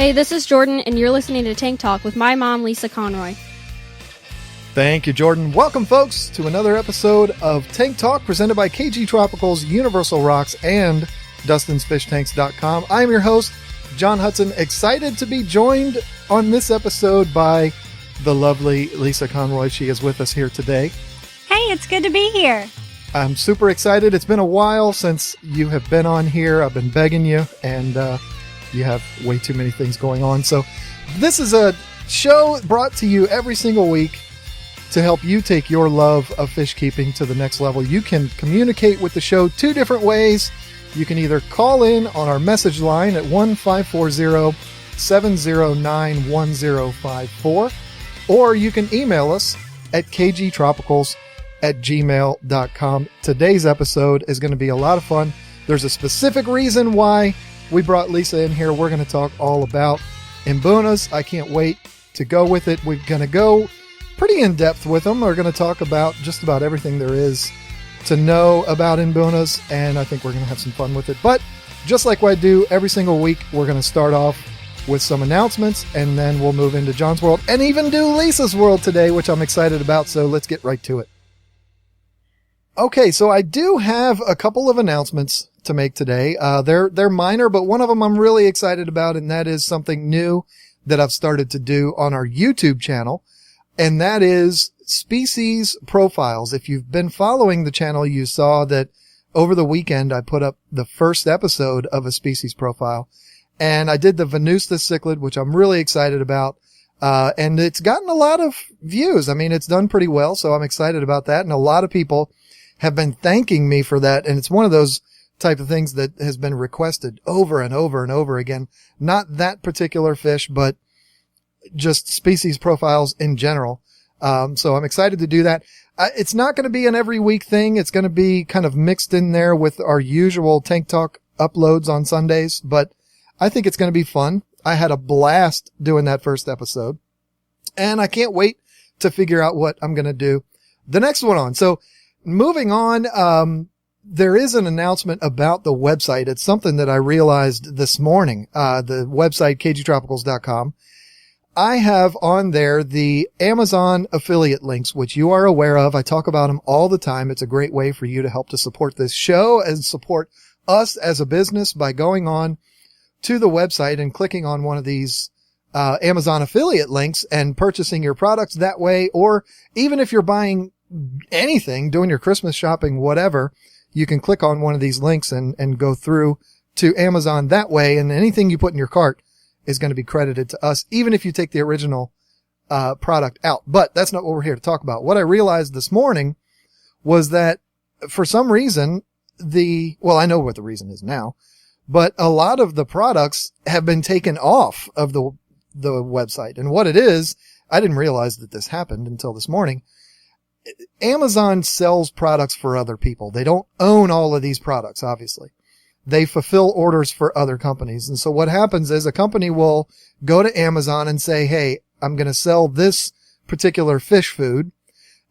Hey, this is Jordan, and you're listening to Tank Talk with my mom, Lisa Conroy. Thank you, Jordan. Welcome, folks, to another episode of Tank Talk presented by KGTropicals, Universal Rocks, and DustinsFishTanks.com. I'm your host, John Hudson, excited to be joined on this episode by the lovely Lisa Conroy. She is with us here today. Hey, it's good to be here. I'm super excited. It's been a while since you have been on here. I've been begging you, and you have way too many things going on. So this is a show brought to you every single week to help you take your love of fish keeping to the next level. You can communicate with the show two different ways. You can either call in on our message line at 1-540-709-1054, or you can email us at kgtropicals@gmail.com. Today's episode is going to be a lot of fun. There's a specific reason why we brought Lisa in here. We're going to talk all about Mbunas. I can't wait to go with it. We're going to go pretty in depth with them. We're going to talk about just about everything there is to know about Mbunas, and I think we're going to have some fun with it. But just like I do every single week, we're going to start off with some announcements, and then we'll move into John's world and even do Lisa's world today, which I'm excited about. So let's get right to it. Okay, so I do have a couple of announcements to make today. They're minor, but one of them I'm really excited about, and that is something new that I've started to do on our YouTube channel, and that is species profiles. If you've been following the channel, you saw that over the weekend I put up the first episode of a species profile, and I did the Venustus cichlid, which I'm really excited about, and it's gotten a lot of views. I mean, it's done pretty well, so I'm excited about that, and a lot of people have been thanking me for that, and it's one of those type of things that has been requested over and over and over again. Not that particular fish, but just species profiles in general. So I'm excited to do that. It's not going to be an every week thing. It's going to be kind of mixed in there with our usual Tank Talk uploads on Sundays, but I think it's going to be fun. I had a blast doing that first episode, and I can't wait to figure out what I'm going to do the next one on. So moving on, there is an announcement about the website. It's something that I realized this morning. The website, KGTropicals.com. I have on there the Amazon affiliate links, which you are aware of. I talk about them all the time. It's a great way for you to help to support this show and support us as a business by going on to the website and clicking on one of these Amazon affiliate links and purchasing your products that way. Or even if you're buying anything, doing your Christmas shopping, whatever, you can click on one of these links and go through to Amazon that way. And anything you put in your cart is going to be credited to us, even if you take the original product out. But that's not what we're here to talk about. What I realized this morning was that for some reason, well, I know what the reason is now, but a lot of the products have been taken off of the website. And what it is, I didn't realize that this happened until this morning. Amazon sells products for other people. They don't own all of these products, obviously. They fulfill orders for other companies. And so what happens is a company will go to Amazon and say, hey, I'm going to sell this particular fish food,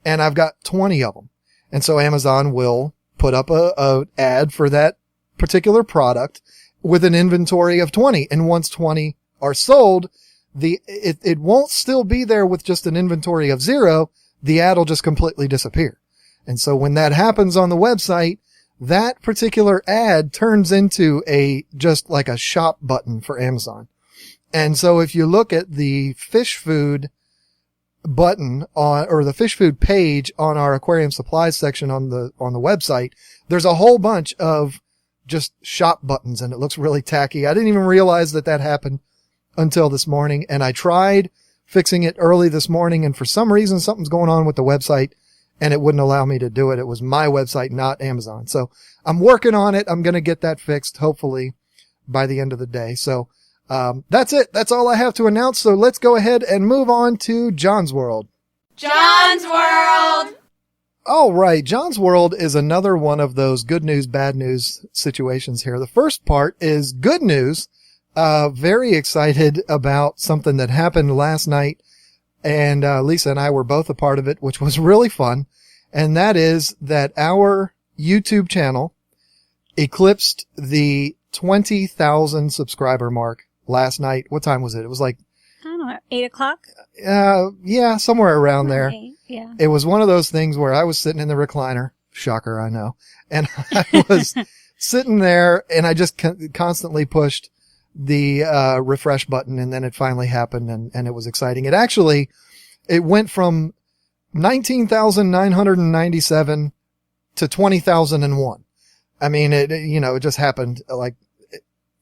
and I've got 20 of them. And so Amazon will put up a ad for that particular product with an inventory of 20. And once 20 are sold, it won't still be there with just an inventory of 0. The ad will just completely disappear. And so when that happens on the website, that particular ad turns into just like a shop button for Amazon. And so if you look at the fish food button or the fish food page on our aquarium supplies section on the website, there's a whole bunch of just shop buttons, and it looks really tacky. I didn't even realize that happened until this morning, and I tried fixing it early this morning, and for some reason something's going on with the website and it wouldn't allow me to do it. It was my website, not Amazon. So I'm working on it. I'm going to get that fixed, hopefully by the end of the day. So that's it. That's all I have to announce. So let's go ahead and move on to John's World. John's World! All right. John's World is another one of those good news, bad news situations here. The first part is good news. Very excited about something that happened last night, and Lisa and I were both a part of it, which was really fun. And that is that our YouTube channel eclipsed the 20,000 subscriber mark last night. What time was it? It was like, I don't know, 8 o'clock? yeah, somewhere around there. 8, yeah. It was one of those things where I was sitting in the recliner. Shocker, I know. And I was sitting there and I just constantly pushed the refresh button, and then it finally happened, and it was exciting. It went from 19,997 to 20,001. I mean, it just happened like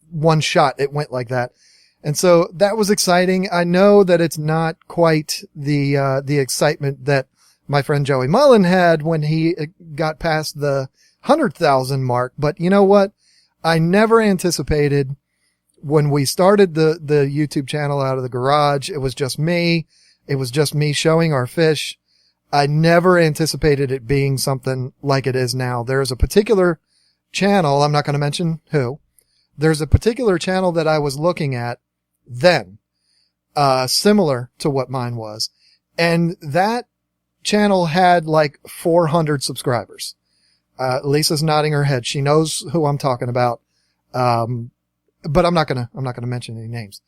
one shot. It went like that. And so that was exciting. I know that it's not quite the excitement that my friend Joey Mullen had when he got past the 100,000 mark. But you know what? I never anticipated when we started the YouTube channel out of the garage. It was just me. It was just me showing our fish. I never anticipated it being something like it is now. There's a particular channel. I'm not going to mention who. There's a particular channel that I was looking at then, similar to what mine was. And that channel had like 400 subscribers. Lisa's nodding her head. She knows who I'm talking about. But I'm not gonna mention any names.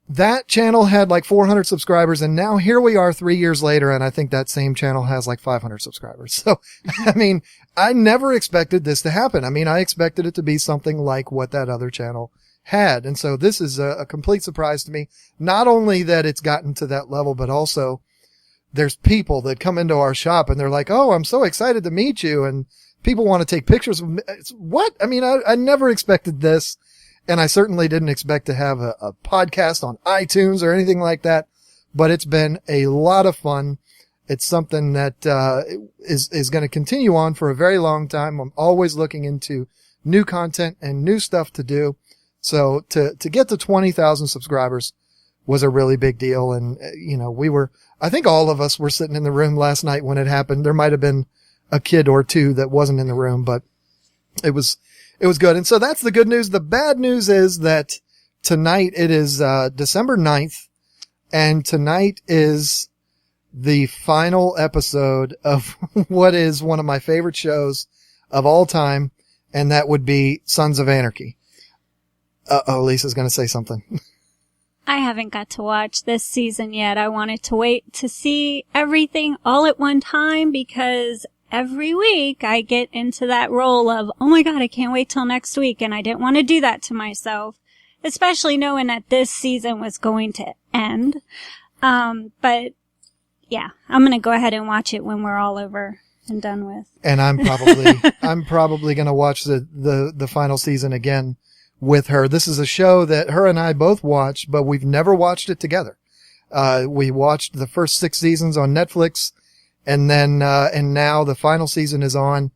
That channel had like 400 subscribers, and now here we are 3 years later, and I think that same channel has like 500 subscribers. So, I mean, I never expected this to happen. I mean, I expected it to be something like what that other channel had. And so this is a complete surprise to me. Not only that it's gotten to that level, but also there's people that come into our shop and they're like, "Oh, I'm so excited to meet you." And people want to take pictures of me. What? I mean, I never expected this. And I certainly didn't expect to have a podcast on iTunes or anything like that, but it's been a lot of fun. It's something that is going to continue on for a very long time. I'm always looking into new content and new stuff to do. So to get to 20,000 subscribers was a really big deal. And, I think all of us were sitting in the room last night when it happened. There might have been a kid or two that wasn't in the room, but it was good. And so that's the good news. The bad news is that tonight it is December 9th, and tonight is the final episode of what is one of my favorite shows of all time, and that would be Sons of Anarchy. Lisa's going to say something. I haven't got to watch this season yet. I wanted to wait to see everything all at one time because every week I get into that role of, oh my God, I can't wait till next week. And I didn't want to do that to myself, especially knowing that this season was going to end. But yeah, I'm going to go ahead and watch it when we're all over and done with. And I'm probably going to watch the final season again with her. This is a show that her and I both watched, but we've never watched it together. We watched the first 6 seasons on Netflix. And then, and now the final season is on,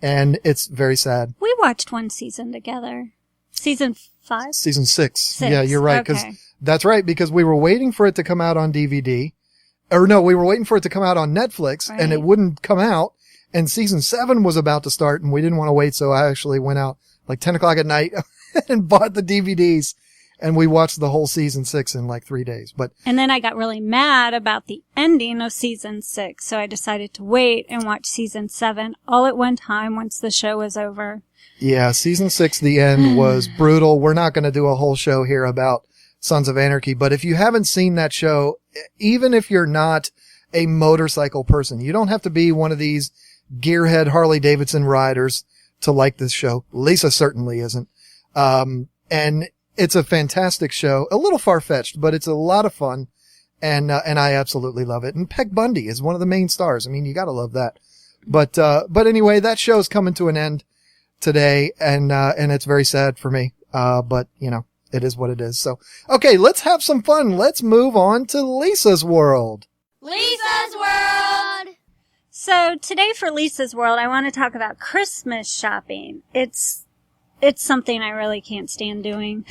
and it's very sad. We watched one season together. Season 5? Season 6. Yeah, you're right. Okay. That's right, because we were waiting for it to come out on DVD. Or no, we were waiting for it to come out on Netflix, right, and it wouldn't come out. And season 7 was about to start, and we didn't want to wait, so I actually went out like 10 o'clock at night and bought the DVDs. And we watched the whole season 6 in like 3 days. And then I got really mad about the ending of season 6. So I decided to wait and watch season 7 all at one time once the show was over. Yeah, season 6, the end was brutal. We're not going to do a whole show here about Sons of Anarchy. But if you haven't seen that show, even if you're not a motorcycle person, you don't have to be one of these gearhead Harley Davidson riders to like this show. Lisa certainly isn't. And it's a fantastic show, a little far-fetched, but it's a lot of fun, and I absolutely love it. And Peg Bundy is one of the main stars. I mean, you gotta love that. But anyway, that show's coming to an end today, and it's very sad for me. But it is what it is. So, okay, let's have some fun. Let's move on to Lisa's World. Lisa's World! So today for Lisa's World, I want to talk about Christmas shopping. It's something I really can't stand doing.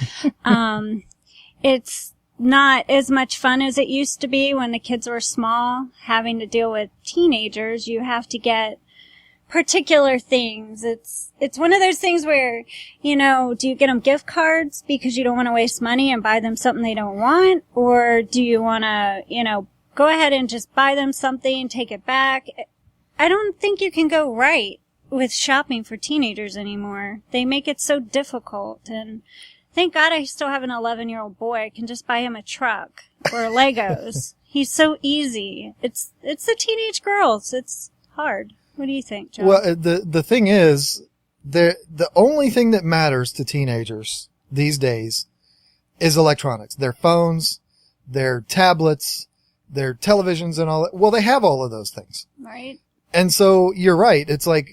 It's not as much fun as it used to be when the kids were small. Having to deal with teenagers, you have to get particular things. It's one of those things where, do you get them gift cards because you don't want to waste money and buy them something they don't want? Or do you want to, go ahead and just buy them something, take it back? I don't think you can go right with shopping for teenagers anymore. They make it so difficult, and Thank God I still have an 11-year-old boy. I can just buy him a truck or Legos. He's so easy. It's the teenage girls. It's hard. What do you think, John? Well, the thing is, the only thing that matters to teenagers these days is electronics. Their phones, their tablets, their televisions and all that. Well, they have all of those things. Right. And so you're right. It's like,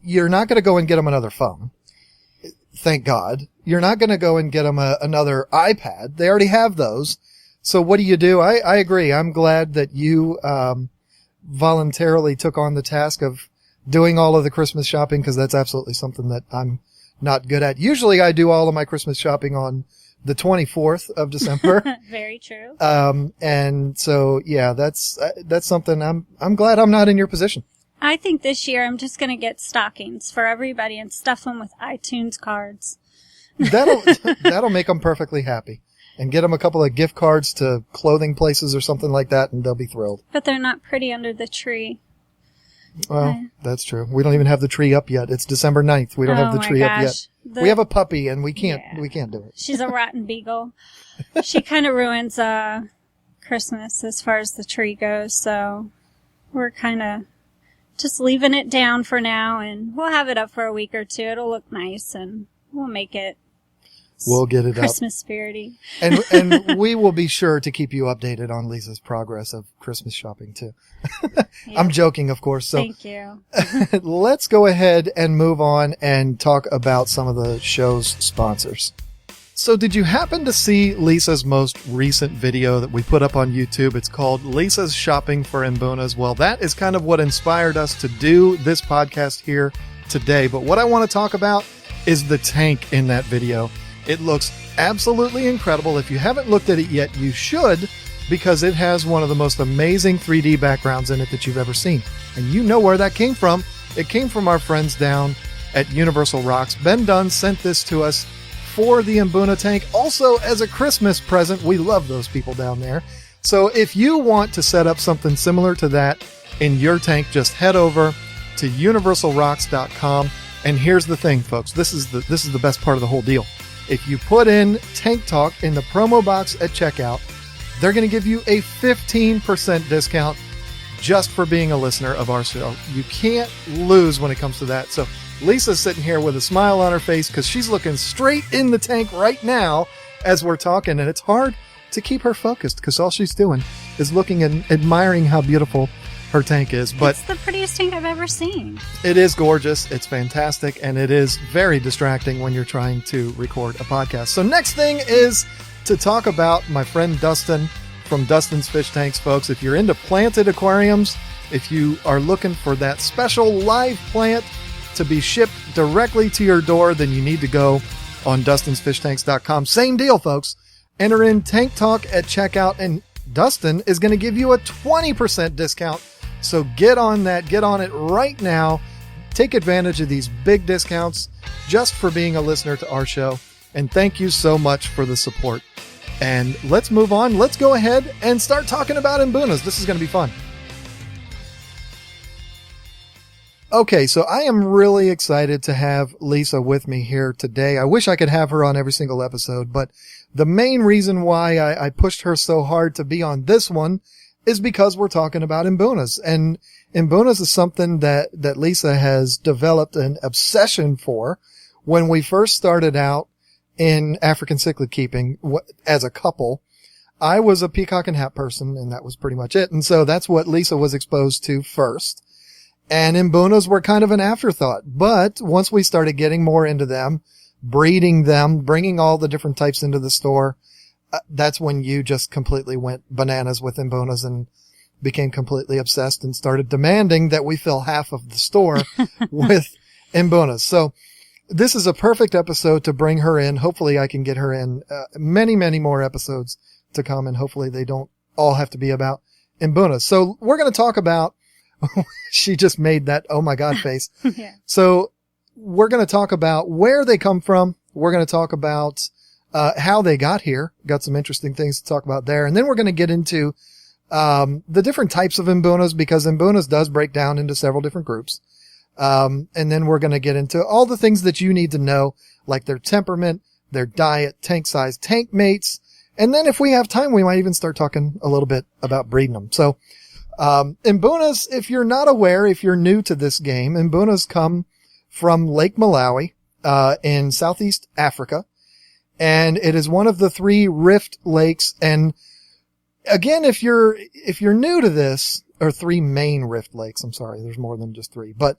you're not going to go and get them another phone. Thank God. You're not going to go and get them another iPad. They already have those. So what do? I agree. I'm glad that you voluntarily took on the task of doing all of the Christmas shopping, because that's absolutely something that I'm not good at. Usually I do all of my Christmas shopping on the 24th of December. Very true. And so, yeah, that's something I'm glad I'm not in your position. I think this year I'm just going to get stockings for everybody and stuff them with iTunes cards. That'll make them perfectly happy. And get them a couple of gift cards to clothing places or something like that, and they'll be thrilled. But they're not pretty under the tree. Well, that's true. We don't even have the tree up yet. It's December 9th. We don't have the tree up yet. We have a puppy, and we can't do it. She's a rotten beagle. She kind of ruins Christmas as far as the tree goes, so we're kind of just leaving it down for now, and we'll have it up for a week or two. It'll look nice, and we'll make it We'll get it Christmas spirity. And we will be sure to keep you updated on Lisa's progress of Christmas shopping too. Yeah. I'm joking, of course. So thank you. Let's go ahead and move on and talk about some of the show's sponsors. So did you happen to see Lisa's most recent video that we put up on YouTube? It's called Lisa's Shopping for Mbunas. Well, that is kind of what inspired us to do this podcast here today. But what I want to talk about is the tank in that video. It looks absolutely incredible. If you haven't looked at it yet, you should, because it has one of the most amazing 3D backgrounds in it that you've ever seen. And you know where that came from. It came from our friends down at Universal Rocks. Ben Dunn sent this to us for the Mbuna tank, also as a Christmas present. We love those people down there. So if you want to set up something similar to that in your tank, just head over to universalrocks.com. And here's the thing, folks. This is the best part of the whole deal. If you put in Tank Talk in the promo box at checkout, they're going to give you a 15% discount just for being a listener of our show. You can't lose when it comes to that. So Lisa's sitting here with a smile on her face because she's looking straight in the tank right now as we're talking, and it's hard to keep her focused because all she's doing is looking and admiring how beautiful her tank is. But it's the prettiest tank I've ever seen. It is gorgeous. It's fantastic. And it is very distracting when you're trying to record a podcast. So next thing is to talk about my friend Dustin from Dustin's Fish Tanks, folks. If you're into planted aquariums, if you are looking for that special live plant to be shipped directly to your door, then you need to go on dustinsfishtanks.com. Same deal, folks. Enter in Tank Talk at checkout, and Dustin is going to give you a 20% discount. So get on that. Get on it right now. Take advantage of these big discounts just for being a listener to our show. And thank you so much for the support. And let's move on. Let's go ahead and start talking about Mbunas. This is going to be fun. Okay, so I am really excited to have Lisa with me here today. I wish I could have her on every single episode, but the main reason why I pushed her so hard to be on this one is because we're talking about Mbunas. And Mbunas is something that Lisa has developed an obsession for. When we first started out in African cichlid keeping as a couple, I was a peacock and hat person, and that was pretty much it. And so that's what Lisa was exposed to first. And Mbunas were kind of an afterthought. But once we started getting more into them, breeding them, bringing all the different types into the store, that's when you just completely went bananas with Mbunas and became completely obsessed and started demanding that we fill half of the store with Mbunas. So this is a perfect episode to bring her in. Hopefully I can get her in many, many more episodes to come, and hopefully they don't all have to be about Mbunas. So we're going to talk about she just made that oh my god face. Yeah. So we're going to talk about where they come from. We're going to talk about how they got here. Got some interesting things to talk about there. And then we're going to get into the different types of Mbunas, because Mbunas does break down into several different groups. And then we're going to get into all the things that you need to know, like their temperament, their diet, tank size, tank mates. And then if we have time, we might even start talking a little bit about breeding them. So, Mbunas, if you're not aware, if you're new to this game, Mbunas come from Lake Malawi, in Southeast Africa. And it is one of the 3 rift lakes. And again, if you're new to this, or 3 main rift lakes, I'm sorry, there's more than just 3, but,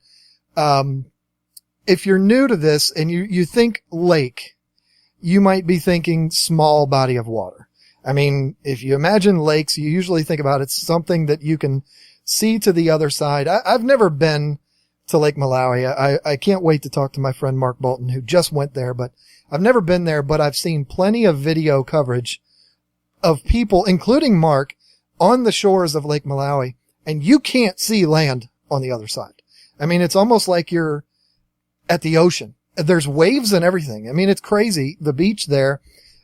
if you're new to this and you think lake, you might be thinking small body of water. I mean, if you imagine lakes, you usually think about it's something that you can see to the other side. I've never been to Lake Malawi. I can't wait to talk to my friend Mark Bolton, who just went there, but I've never been there, but I've seen plenty of video coverage of people, including Mark, on the shores of Lake Malawi, and you can't see land on the other side. I mean, it's almost like you're at the ocean. There's waves and everything. I mean, it's crazy. The beach there,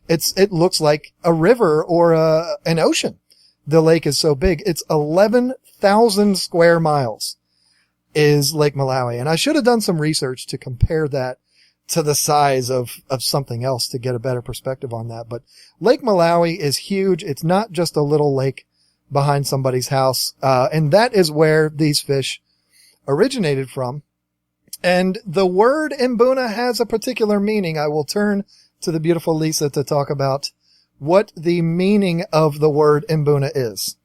it looks like a river or an ocean. The lake is so big. It's 11,000 square miles is Lake Malawi. And I should have done some research to compare that to the size of something else to get a better perspective on that. But Lake Malawi is huge. It's not just a little lake behind somebody's house. And that is where these fish originated from. And the word Mbuna has a particular meaning. I will turn to the beautiful Lisa to talk about what the meaning of the word Mbuna is.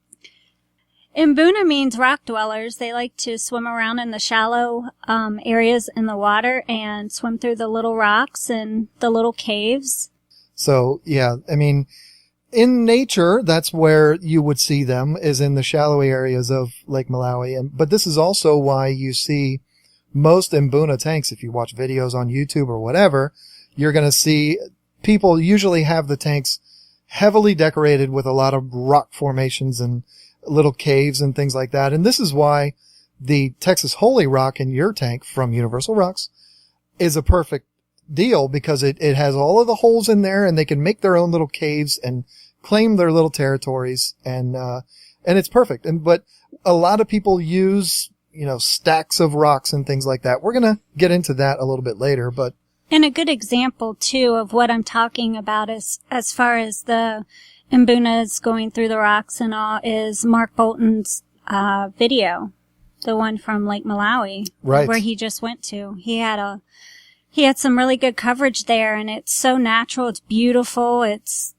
Mbuna means rock dwellers. They like to swim around in the shallow areas in the water and swim through the little rocks and the little caves. So, yeah, I mean, in nature, that's where you would see them, is in the shallow areas of Lake Malawi. But this is also why you see most Mbuna tanks. If you watch videos on YouTube or whatever, you're going to see people usually have the tanks heavily decorated with a lot of rock formations and little caves and things like that. And this is why the Texas Holy Rock in your tank from Universal Rocks is a perfect deal, because it has all of the holes in there, and they can make their own little caves and claim their little territories. And it's perfect. But a lot of people use, stacks of rocks and things like that. We're going to get into that a little bit later, but. And a good example too of what I'm talking about is, as far as the Mbunas going through the rocks and all, is Mark Bolton's video, the one from Lake Malawi, right, where he just went to. He had some really good coverage there, and it's so natural. It's beautiful. It's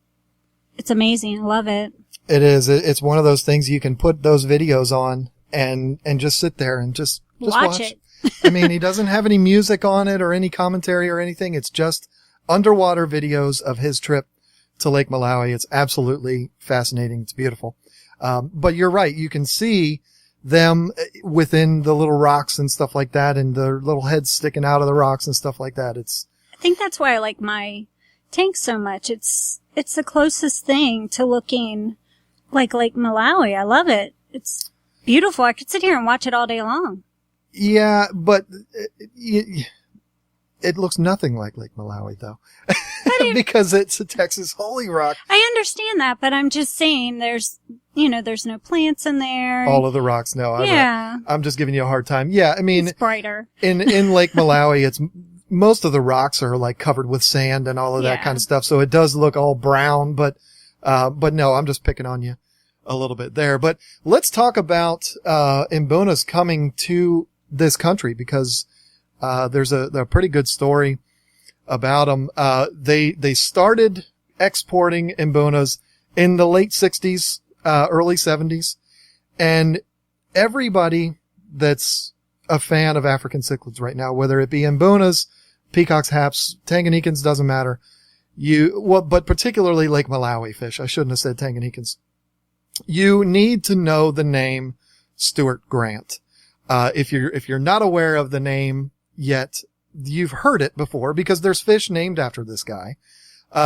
amazing. I love it. It is. It's one of those things you can put those videos on and just sit there and just watch it. I mean, he doesn't have any music on it or any commentary or anything. It's just underwater videos of his trip to Lake Malawi. It's absolutely fascinating. It's beautiful. But you're right. You can see them within the little rocks and stuff like that, and their little heads sticking out of the rocks and stuff like that. I think that's why I like my tank so much. It's the closest thing to looking like Lake Malawi. I love it. It's beautiful. I could sit here and watch it all day long. Yeah, but it looks nothing like Lake Malawi, though, because it's a Texas Holy Rock. I understand that, but I'm just saying there's no plants in there. All of the rocks, no. Yeah. I'm just giving you a hard time. Yeah, I mean, it's brighter. in Lake Malawi, most of the rocks are like covered with sand and all of that kind of stuff, so it does look all brown, but no, I'm just picking on you a little bit there. But let's talk about Mbunas coming to this country, because there's a pretty good story about them. They started exporting Mbunas in the late 60s, early 70s, and everybody that's a fan of African cichlids right now, whether it be Mbunas, peacocks, haps, Tanganyikans, doesn't matter. But particularly Lake Malawi fish. I shouldn't have said Tanganyikans. You need to know the name Stuart Grant. If you're not aware of the name yet, you've heard it before, because there's fish named after this guy.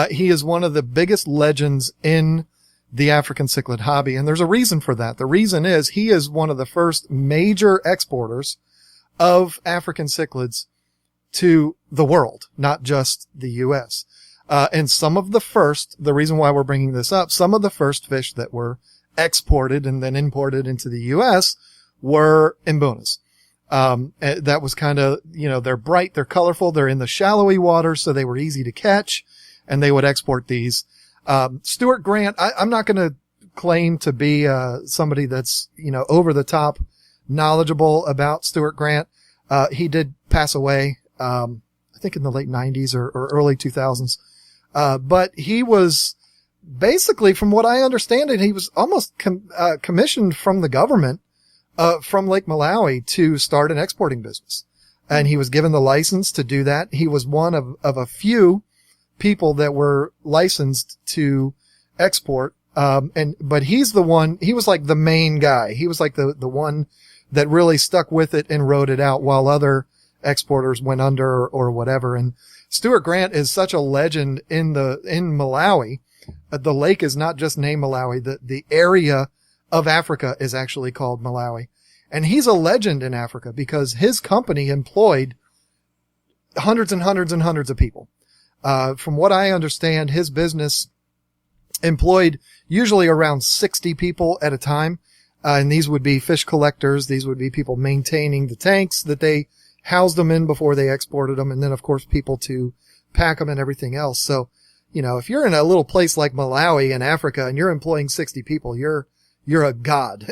He is one of the biggest legends in the African cichlid hobby, and there's a reason for that. The reason is he is one of the first major exporters of African cichlids to the world, not just the U.S. And some of the first, the reason why we're bringing this up, some of the first fish that were exported and then imported into the U.S. were Mbunas. That was kind of, they're bright, they're colorful, they're in the shallowy water, so they were easy to catch. and they would export these. Stuart Grant, I'm not going to claim to be somebody that's, over the top knowledgeable about Stuart Grant. He did pass away, I think in the late 90s or early 2000s. But he was basically, from what I understand it, he was almost commissioned from the government, from Lake Malawi to start an exporting business. And he was given the license to do that. He was one of a few people that were licensed to export. But he's the one, he was like the main guy. He was like the one that really stuck with it and rode it out while other exporters went under or whatever. And Stuart Grant is such a legend in Malawi. The lake is not just named Malawi. The area of Africa is actually called Malawi. And he's a legend in Africa because his company employed hundreds and hundreds and hundreds of people. From what I understand, his business employed usually around 60 people at a time. And these would be fish collectors. These would be people maintaining the tanks that they housed them in before they exported them. And then, of course, people to pack them and everything else. So, if you're in a little place like Malawi in Africa and you're employing 60 people, you're a god.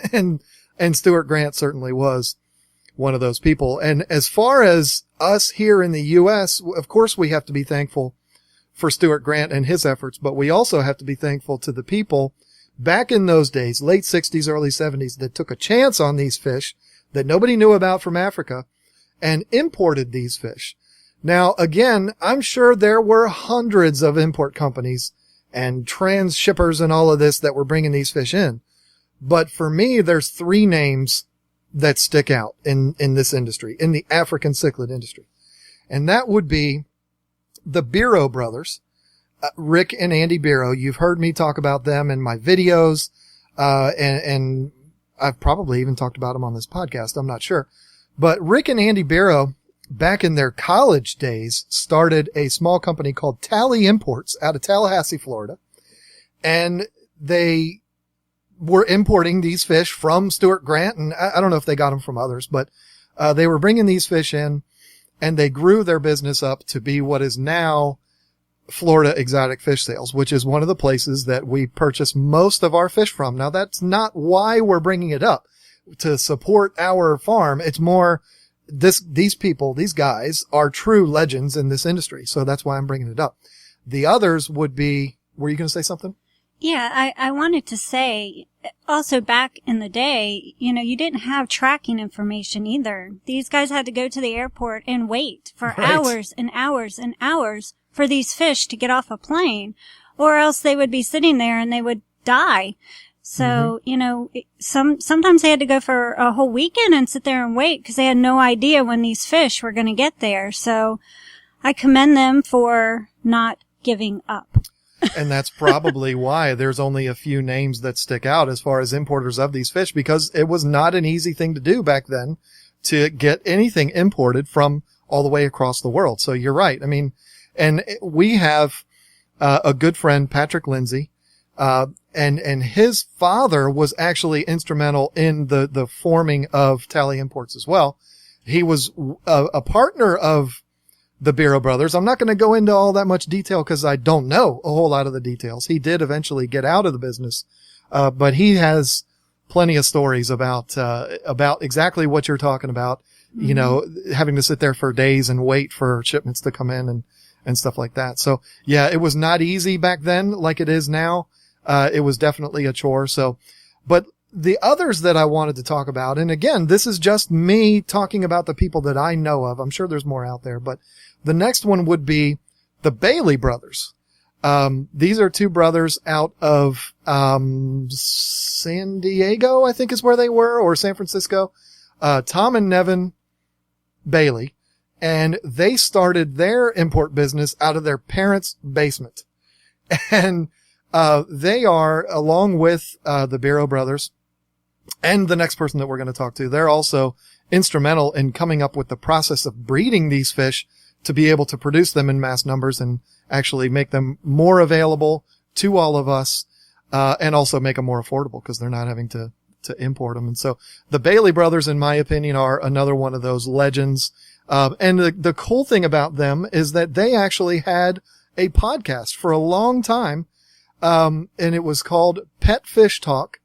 And Stuart Grant certainly was one of those people. And as far as us here in the U.S., of course, we have to be thankful for Stuart Grant and his efforts, but we also have to be thankful to the people back in those days, late 60s, early 70s, that took a chance on these fish that nobody knew about from Africa and imported these fish. Now, again, I'm sure there were hundreds of import companies and transshippers and all of this that were bringing these fish in. But for me, there's three names that stick out in this industry, in the African cichlid industry. And that would be the Biro brothers, Rick and Andy Biro. You've heard me talk about them in my videos, and I've probably even talked about them on this podcast. I'm not sure. But Rick and Andy Biro, back in their college days, started a small company called Tally Imports out of Tallahassee, Florida. And they were importing these fish from Stuart Grant. And I don't know if they got them from others, but they were bringing these fish in, and they grew their business up to be what is now Florida Exotic Fish Sales, which is one of the places that we purchase most of our fish from. Now, that's not why we're bringing it up to support our farm. It's more these people, these guys are true legends in this industry. So that's why I'm bringing it up. The others would be, were you going to say something? Yeah, I wanted to say also back in the day, you didn't have tracking information either. These guys had to go to the airport and wait for hours and hours and hours for these fish to get off a plane, or else they would be sitting there and they would die. So, sometimes they had to go for a whole weekend and sit there and wait because they had no idea when these fish were going to get there. So I commend them for not giving up. And that's probably why there's only a few names that stick out as far as importers of these fish, because it was not an easy thing to do back then to get anything imported from all the way across the world. So you're right. I mean, and we have a good friend, Patrick Lindsay, and his father was actually instrumental in the forming of Tally Imports as well. He was a partner of the Biro brothers. I'm not going to go into all that much detail because I don't know a whole lot of the details. He did eventually get out of the business, but he has plenty of stories about exactly what you're talking about. Mm-hmm. Having to sit there for days and wait for shipments to come in and stuff like that. So yeah, it was not easy back then like it is now. It was definitely a chore. So, but the others that I wanted to talk about, and again, this is just me talking about the people that I know of. I'm sure there's more out there, but the next one would be the Bailey brothers. These are two brothers out of, San Diego, I think is where they were, or San Francisco. Tom and Nevin Bailey. And they started their import business out of their parents' basement. And, they are, along with, the Biro brothers and the next person that we're going to talk to, they're also instrumental in coming up with the process of breeding these fish to be able to produce them in mass numbers and actually make them more available to all of us, and also make them more affordable because they're not having to import them. And so the Bailey brothers, in my opinion, are another one of those legends. And the cool thing about them is that they actually had a podcast for a long time. And it was called Pet Fish Talk.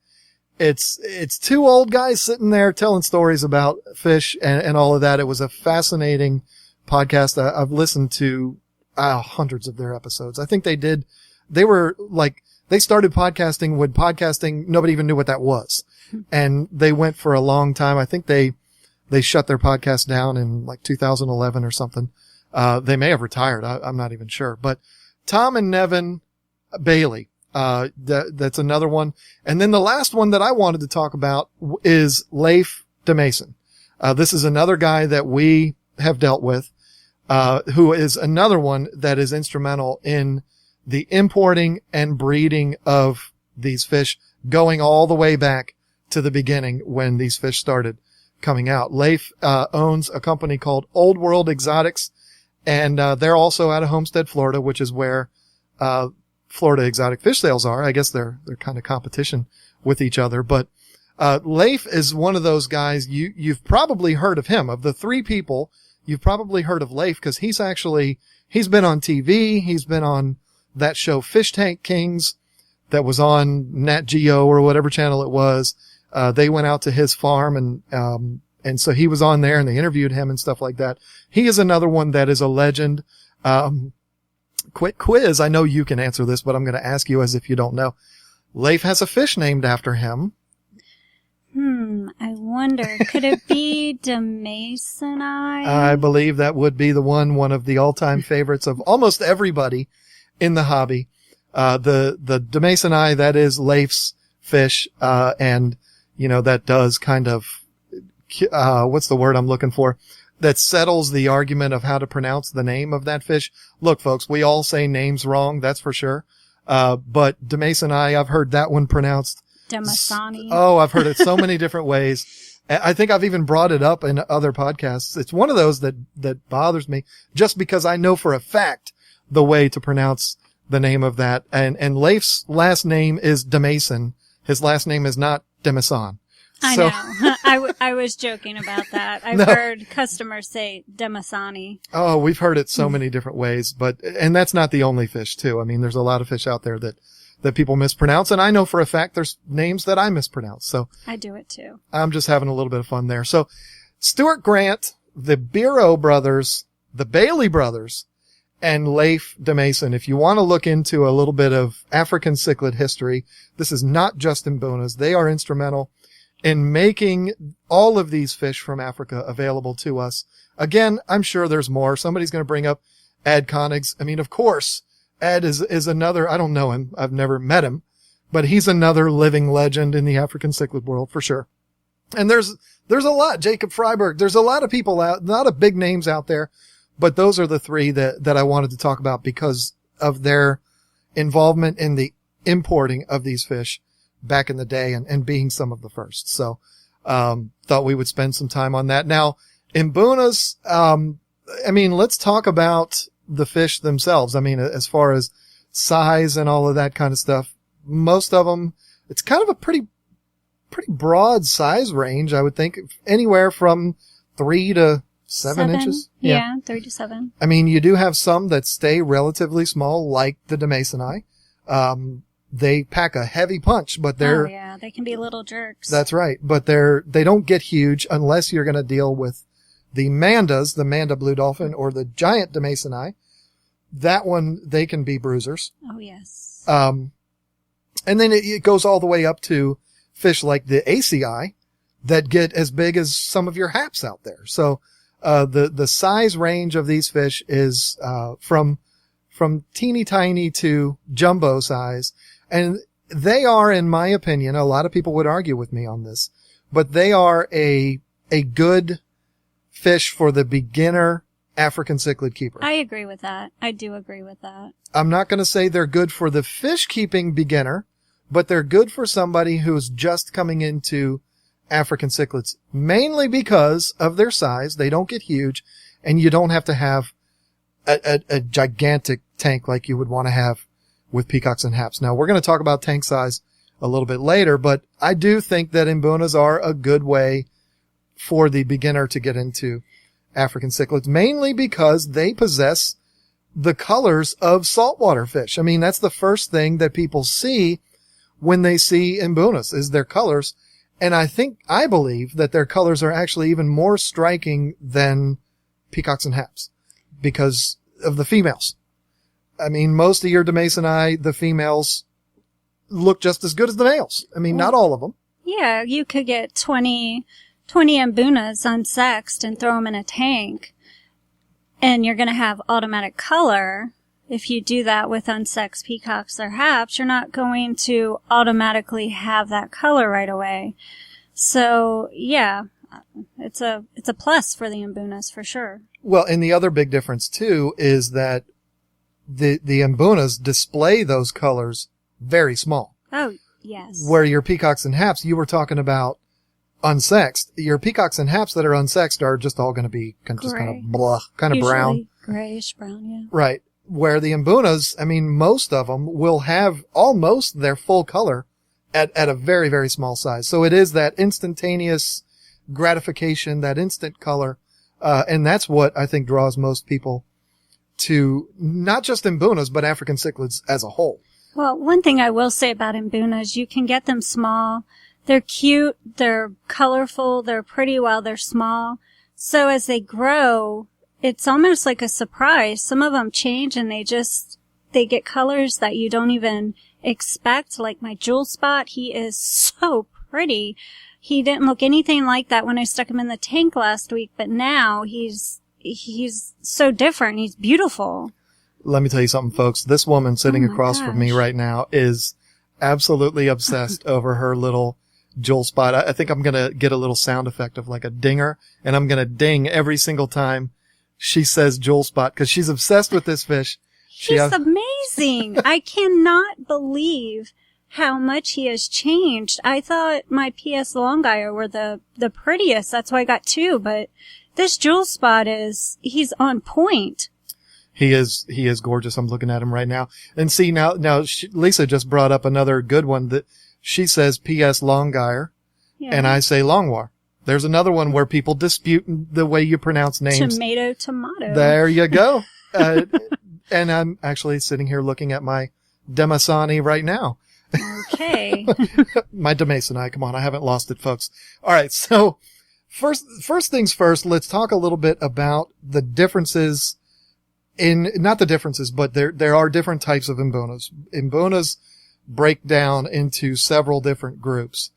It's two old guys sitting there telling stories about fish and all of that. It was a fascinating podcast. I've listened to hundreds of their episodes. I think they started podcasting when podcasting, nobody even knew what that was. And they went for a long time. I think they shut their podcast down in like 2011 or something. They may have retired. I'm not even sure, but Tom and Nevin Bailey, that's another one. And then the last one that I wanted to talk about is Leif DeMason. This is another guy that we have dealt with, who is another one that is instrumental in the importing and breeding of these fish, going all the way back to the beginning when these fish started coming out. Leif owns a company called Old World Exotics, and they're also out of Homestead, Florida, which is where Florida exotic fish sales are. I guess they're kind of competition with each other, but Leif is one of those guys you've probably heard of him. Of the three people, you've probably heard of Leif because he's been on TV. He's been on that show Fish Tank Kings that was on Nat Geo or whatever channel it was. They went out to his farm and so he was on there and they interviewed him and stuff like that. He is another one that is a legend. Quick quiz. I know you can answer this, but I'm going to ask you as if you don't know. Leif has a fish named after him. I wonder, could it be DeMasoni? I believe that would be one of the all-time favorites of almost everybody in the hobby. The DeMasoni, that is Leif's fish, and, that does kind of, what's the word I'm looking for? That settles the argument of how to pronounce the name of that fish. Look, folks, we all say names wrong, that's for sure. But DeMasoni, I've heard that one pronounced DeMasoni. Oh, I've heard it so many different ways. I think I've even brought it up in other podcasts. It's one of those that bothers me just because I know for a fact the way to pronounce the name of that. And Leif's last name is DeMason. His last name is not DeMason. I know. I was joking about that. I've heard customers say DeMasoni. Oh, we've heard it so many different ways, and that's not the only fish too. I mean, there's a lot of fish out there that people mispronounce, and I know for a fact there's names that I mispronounce. So I do it too. I'm just having a little bit of fun there. So Stuart Grant, the Bureau brothers, the Bailey brothers, and Leif DeMason. If you want to look into a little bit of African cichlid history, this is not just Mbunas. They are instrumental in making all of these fish from Africa available to us. Again, I'm sure there's more. Somebody's going to bring up Ed Koenigs. I mean, of course, Ed is another, I don't know him. I've never met him, but he's another living legend in the African cichlid world for sure. And there's a lot. Jacob Freiberg. There's a lot of people out, a lot of big names out there, but those are the three that I wanted to talk about because of their involvement in the importing of these fish back in the day and being some of the first. So, thought we would spend some time on that. Now, Mbunas, let's talk about the fish themselves. I mean, as far as size and all of that kind of stuff, most of them, it's kind of a pretty broad size range. I would think anywhere from 3 to 7 inches. Yeah, 3 to 7. I mean, you do have some that stay relatively small, like the DeMasoni. They pack a heavy punch, but they can be little jerks. That's right. But they don't get huge unless you're going to deal with the mandas, the manda blue dolphin, or the giant DeMasoni. That one, they can be bruisers. Oh, yes. And then it goes all the way up to fish like the ACI that get as big as some of your haps out there. So, the size range of these fish is, from teeny tiny to jumbo size. And they are, in my opinion, a lot of people would argue with me on this, but they are a good fish for the beginner African cichlid keeper. I agree with that. I do agree with that. I'm not going to say they're good for the fish keeping beginner, but they're good for somebody who's just coming into African cichlids, mainly because of their size. They don't get huge, and you don't have to have a gigantic tank like you would want to have with peacocks and haps. Now, we're going to talk about tank size a little bit later, but I do think that Mbunas are a good way for the beginner to get into African cichlids, mainly because they possess the colors of saltwater fish. I mean, that's the first thing that people see when they see Mbunas is their colors. And I believe that their colors are actually even more striking than peacocks and haps because of the females. I mean, most of your Demasoni, the females look just as good as the males. I mean, not all of them. Yeah, you could get 20 Mbunas unsexed and throw them in a tank, and you're going to have automatic color. If you do that with unsexed peacocks or haps, you're not going to automatically have that color right away. So, yeah, it's a plus for the Mbunas for sure. Well, and the other big difference too is that the Mbunas display those colors very small. Oh, yes. Where your peacocks and haps, you were talking about unsexed. Your peacocks and haps that are unsexed are just all going to be just kind of blah, kind of brown. Grayish brown, yeah. Right. Where the Mbunas, I mean, most of them will have almost their full color at a very, very small size. So it is that instantaneous gratification, that instant color. And that's what I think draws most people to not just Mbunas, but African cichlids as a whole. Well, one thing I will say about Mbunas, you can get them small. They're cute. They're colorful. They're pretty while they're small. So as they grow, it's almost like a surprise. Some of them change and they get colors that you don't even expect. Like my jewel spot, he is so pretty. He didn't look anything like that when I stuck him in the tank last week, but now he's so different. He's beautiful. Let me tell you something, folks. This woman sitting across from me right now is absolutely obsessed over her little jewel spot. I think I'm going to get a little sound effect of like a dinger, and I'm going to ding every single time she says jewel spot because she's obsessed with this fish. He's amazing. I cannot believe how much he has changed. I thought my PS Longire were the prettiest. That's why I got two, but this jewel spot he's on point. He is gorgeous. I'm looking at him right now. And see, now Lisa just brought up another good one that she says PS Longire, and I say Longwar. There's another one where people dispute the way you pronounce names. Tomato. There you go. And I'm actually sitting here looking at my Demasoni right now. Okay. My Demasoni. Come on. I haven't lost it, folks. All right. So first things first, let's talk a little bit about the differences not the differences, but there are different types of Mbunas. Mbunas break down into several different groups,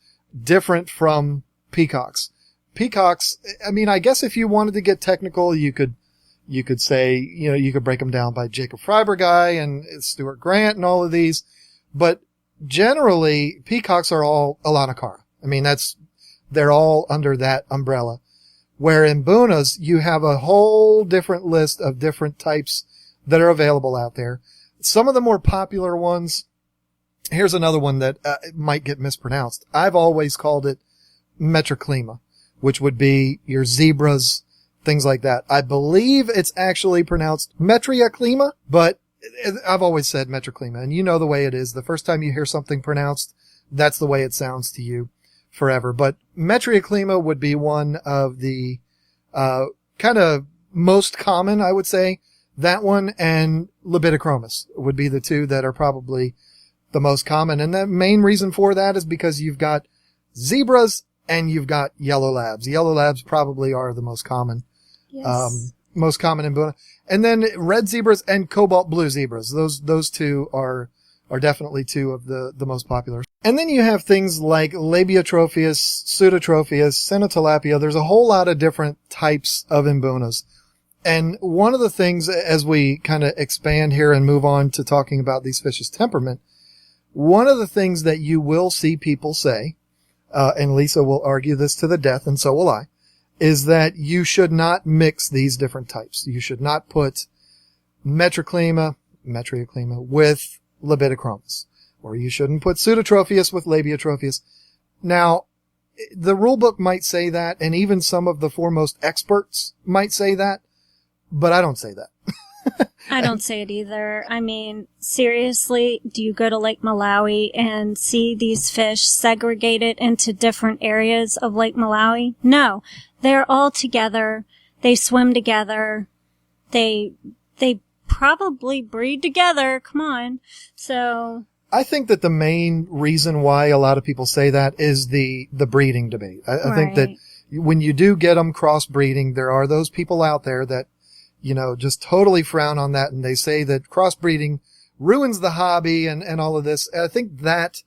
different from peacocks. Peacocks, I mean, I guess if you wanted to get technical, you could say, you could break them down by Jacob Freibergei and Stuart Grant and all of these. But generally, peacocks are all Elanocara. I mean, they're all under that umbrella. Where in Mbunas, you have a whole different list of different types that are available out there. Some of the more popular ones, here's another one that might get mispronounced. I've always called it Metroclima, which would be your zebras, things like that. I believe it's actually pronounced Metriaclima, but I've always said Metroclima. And you know the way it is. The first time you hear something pronounced, that's the way it sounds to you forever. But Metriaclima would be one of the kind of most common, I would say. That one and Libidochromis would be the two that are probably the most common. And the main reason for that is because you've got zebras and you've got yellow labs. Yellow labs probably are the most common. Yes. Most common in Mbuna. And then red zebras and cobalt blue zebras. Those two are definitely two of the most popular. And then you have things like Labiotropheus, Pseudotropheus, Cenotilapia. There's a whole lot of different types of Mbunas. And one of the things, as we kind of expand here and move on to talking about these fish's temperament, one of the things that you will see people say, and Lisa will argue this to the death, and so will I, is that you should not mix these different types. You should not put Metriaclima with Libidochromis, or you shouldn't put Pseudotropheus with Labiotropheus. Now, the rule book might say that, and even some of the foremost experts might say that, but I don't say that. I don't say it either. I mean, seriously, do you go to Lake Malawi and see these fish segregated into different areas of Lake Malawi? No. They're all together. They swim together. They probably breed together. Come on. So I think that the main reason why a lot of people say that is the breeding debate. I think that when you do get them crossbreeding, there are those people out there that, just totally frown on that. And they say that crossbreeding ruins the hobby and all of this. I think that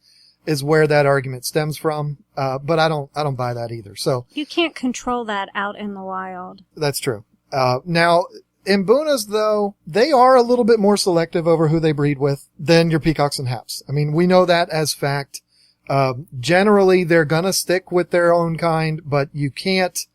is where that argument stems from. But I don't buy that either. So you can't control that out in the wild. That's true. Now, Mbunas, though, they are a little bit more selective over who they breed with than your peacocks and haps. I mean, we know that as fact. Generally, they're gonna stick with their own kind, but you can't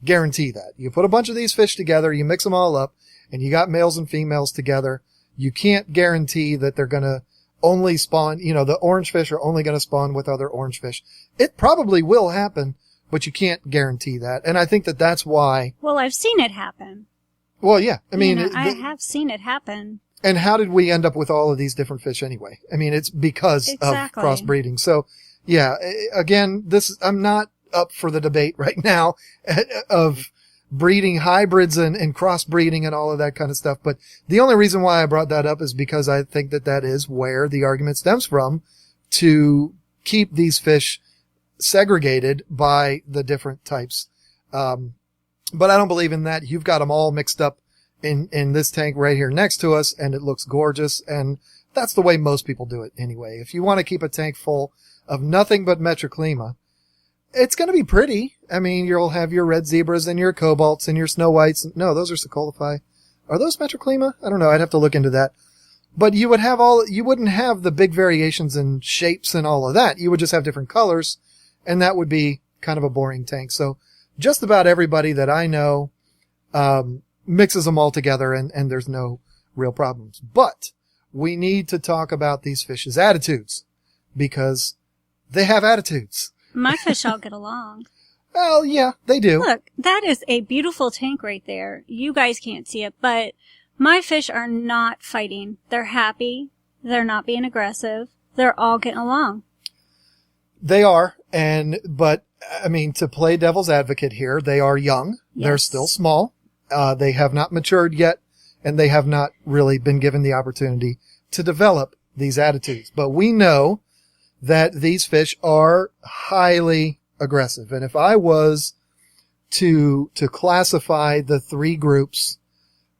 guarantee that. You put a bunch of these fish together, you mix them all up, and you got males and females together. You can't guarantee that they're gonna only spawn, the orange fish are only gonna spawn with other orange fish. It probably will happen, but you can't guarantee that. And I think that that's why. Well, I've seen it happen. Well, yeah. I mean, I have seen it happen. And how did we end up with all of these different fish anyway? I mean, it's because of crossbreeding. So, yeah, again, I'm not up for the debate right now of breeding hybrids and crossbreeding and all of that kind of stuff. But the only reason why I brought that up is because I think that is where the argument stems from, to keep these fish segregated by the different types. But I don't believe in that. You've got them all mixed up in this tank right here next to us, and it looks gorgeous. And that's the way most people do it anyway. If you want to keep a tank full of nothing but metroclima, it's going to be pretty. I mean, you'll have your red zebras and your cobalts and your snow whites. No, those are Socolophi. Are those metroclima? I don't know. I'd have to look into that. But you wouldn't have the big variations in shapes and all of that. You would just have different colors, and that would be kind of a boring tank. So just about everybody that I know mixes them all together, and there's no real problems. But we need to talk about these fish's attitudes, because they have attitudes. My fish all get along. Well, yeah, they do. Look, that is a beautiful tank right there. You guys can't see it, but my fish are not fighting. They're happy. They're not being aggressive. They're all getting along. They are, but I mean, to play devil's advocate here, they are young. Yes. They're still small. They have not matured yet, and they have not really been given the opportunity to develop these attitudes. But we know that these fish are highly aggressive. And if I was to classify the three groups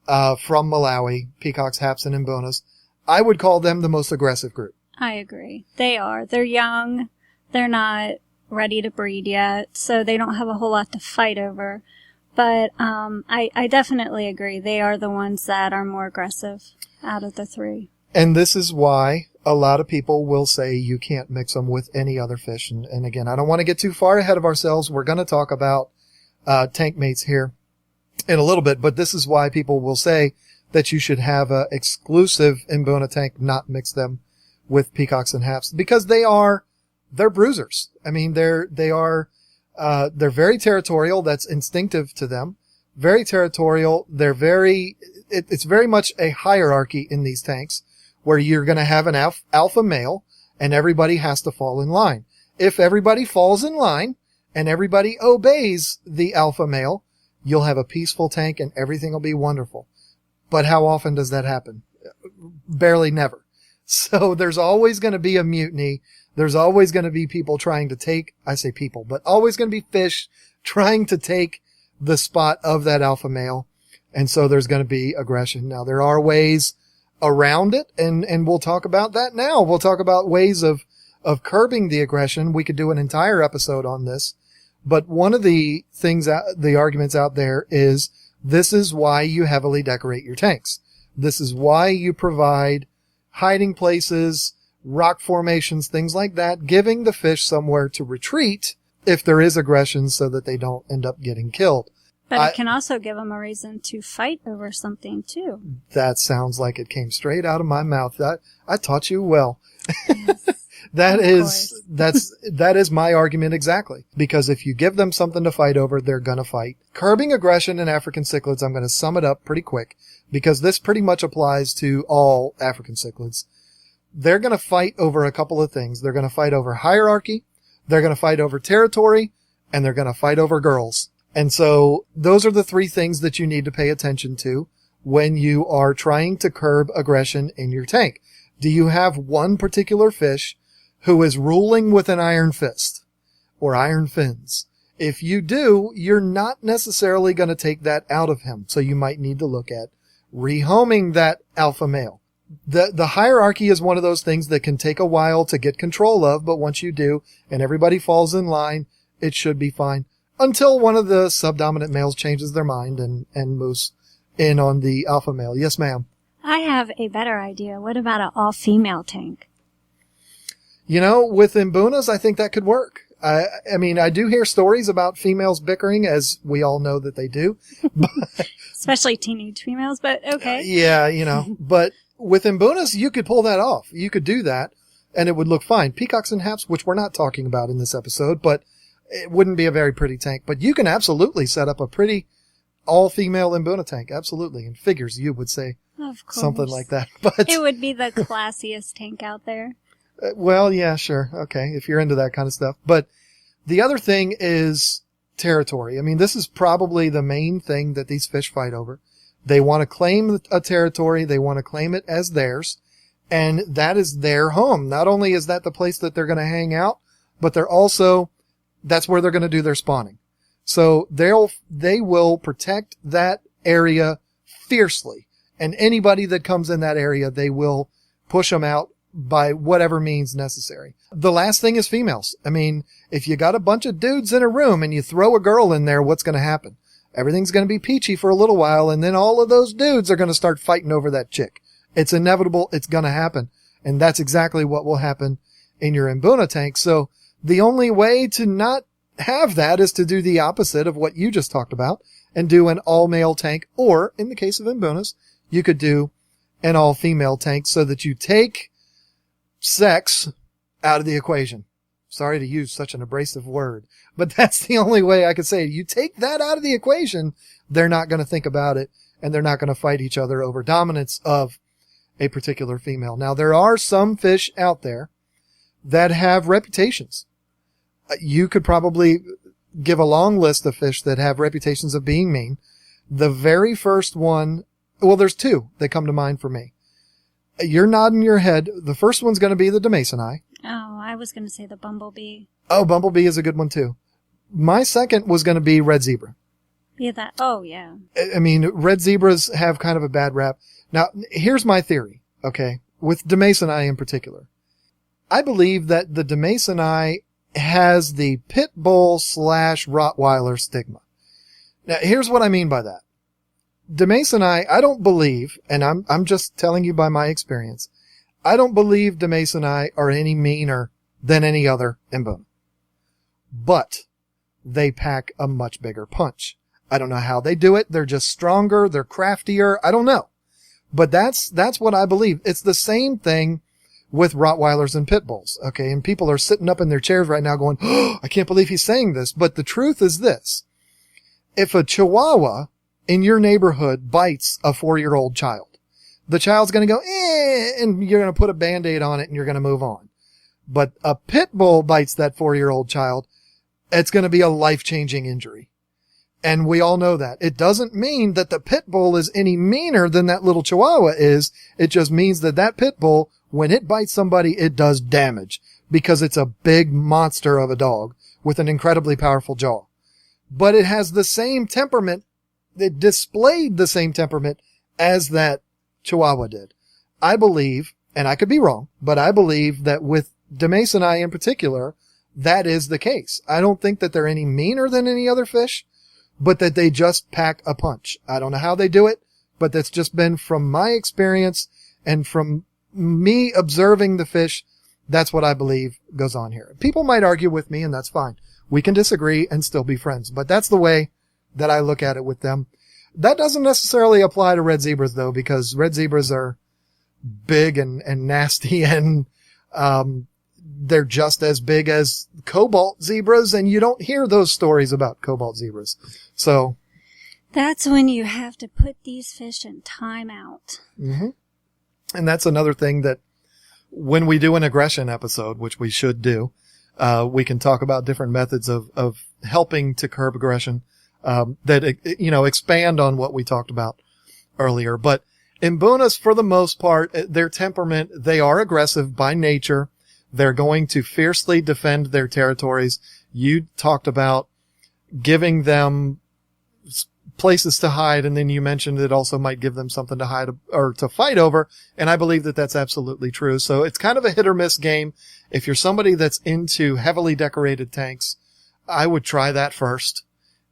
from Malawi, peacocks, haps, and Mbunas, I would call them the most aggressive group. I agree. They are. They're young. They're not ready to breed yet, so they don't have a whole lot to fight over. But I definitely agree. They are the ones that are more aggressive out of the three. And this is why a lot of people will say you can't mix them with any other fish. And again, I don't want to get too far ahead of ourselves. We're going to talk about tank mates here in a little bit, but this is why people will say that you should have an exclusive Mbuna tank, not mix them with peacocks and haps, because they're bruisers. I mean, they're very territorial. That's instinctive to them. Very territorial. It's very much a hierarchy in these tanks, where you're going to have an alpha male and everybody has to fall in line. If everybody falls in line and everybody obeys the alpha male, you'll have a peaceful tank and everything will be wonderful. But how often does that happen? Barely never. So there's always going to be a mutiny. There's always going to be people trying to take, I say people, but always going to be fish trying to take the spot of that alpha male. And so there's going to be aggression. Now, there are ways around it, and we'll talk about that now. We'll talk about ways of curbing the aggression. We could do an entire episode on this. But one of the things, the arguments out there is, this is why you heavily decorate your tanks. This is why you provide hiding places, rock formations, things like that, giving the fish somewhere to retreat if there is aggression so that they don't end up getting killed. But it can also give them a reason to fight over something, too. That sounds like it came straight out of my mouth. I taught you well. Yes. That is my argument exactly. Because if you give them something to fight over, they're gonna fight. Curbing aggression in African cichlids, I'm gonna sum it up pretty quick, because this pretty much applies to all African cichlids. They're gonna fight over a couple of things. They're gonna fight over hierarchy, they're gonna fight over territory, and they're gonna fight over girls. And so those are the three things that you need to pay attention to when you are trying to curb aggression in your tank? Do you have one particular fish who is ruling with an iron fist or iron fins? If you do, you're not necessarily going to take that out of him. So you might need to look at rehoming that alpha male. The hierarchy is one of those things that can take a while to get control of, but once you do and everybody falls in line, it should be fine until one of the subdominant males changes their mind and moves in on the alpha male. Yes, ma'am. I have a better idea. What about an all-female tank? You know, with Mbunas, I think that could work. I mean, I do hear stories about females bickering, as we all know that they do. Especially teenage females, but okay. Yeah, you know, but with Mbunas, you could pull that off. You could do that, and it would look fine. Peacocks and haps, which we're not talking about in this episode, but it wouldn't be a very pretty tank. But you can absolutely set up a pretty all-female Mbuna tank. Absolutely. In figures, you would say Of course. something like that. But It would be the classiest tank out there. well, yeah, sure. Okay. If you're into that kind of stuff. But the other thing is territory. I mean, this is probably the main thing that these fish fight over. They want to claim a territory. They want to claim it as theirs. And that is their home. Not only is that the place that they're going to hang out, but that's where they're going to do their spawning. So they will protect that area fiercely. And anybody that comes in that area, they will push them out by whatever means necessary. The last thing is females. I mean, if you got a bunch of dudes in a room and you throw a girl in there, what's going to happen? Everything's going to be peachy for a little while, and then all of those dudes are going to start fighting over that chick. It's inevitable. It's going to happen. And that's exactly what will happen in your Mbuna tank. So the only way to not have that is to do the opposite of what you just talked about and do an all-male tank. Or, in the case of Mbunas, you could do an all-female tank so that you take sex out of the equation. Sorry to use such an abrasive word, but that's the only way I could say it. You take that out of the equation, they're not going to think about it, and they're not going to fight each other over dominance of a particular female. Now, there are some fish out there that have reputations. You could probably give a long list of fish that have reputations of being mean. The very first one, well, there's two that come to mind for me. You're nodding your head. The first one's going to be the Demasoni. Oh, I was going to say the bumblebee. Oh, bumblebee is a good one too. My second was going to be red zebra. Yeah, oh, yeah. I mean, red zebras have kind of a bad rap. Now, here's my theory, okay, with Demasoni in particular. I believe that the Demasoni has the pit bull / Rottweiler stigma. Now, here's what I mean by that. Demasoni, I don't believe, and I'm just telling you by my experience, I don't believe Demasoni are any meaner than any other Mbuna. But they pack a much bigger punch. I don't know how they do it. They're just stronger. They're craftier. I don't know. But that's what I believe. It's the same thing with Rottweilers and Pit Bulls. Okay. And people are sitting up in their chairs right now going, oh, I can't believe he's saying this. But the truth is this. If a Chihuahua in your neighborhood bites a 4-year-old child, the child's going to go, and you're going to put a Band-Aid on it and you're going to move on. But a pit bull bites that 4-year-old child, it's going to be a life-changing injury. And we all know that. It doesn't mean that the pit bull is any meaner than that little Chihuahua is. It just means that that pit bull, when it bites somebody, it does damage because it's a big monster of a dog with an incredibly powerful jaw. But it has the same temperament. It displayed the same temperament as that Chihuahua did. I believe, and I could be wrong, but I believe that with Demasoni in particular, that is the case. I don't think that they're any meaner than any other fish, but that they just pack a punch. I don't know how they do it, but that's just been from my experience and from me observing the fish. That's what I believe goes on here. People might argue with me, and that's fine. We can disagree and still be friends, but that's the way that I look at it with them. That doesn't necessarily apply to red zebras though, because red zebras are big and nasty, and they're just as big as cobalt zebras, and you don't hear those stories about cobalt zebras. So that's when you have to put these fish in timeout. Mm-hmm. And that's another thing that when we do an aggression episode, which we should do, we can talk about different methods of helping to curb aggression, that, expand on what we talked about earlier. But Mbunas, for the most part, their temperament, they are aggressive by nature. They're going to fiercely defend their territories. You talked about giving them places to hide, and then you mentioned it also might give them something to hide or to fight over, and I believe that that's absolutely true. So it's kind of a hit or miss game. If you're somebody that's into heavily decorated tanks, I would try that first.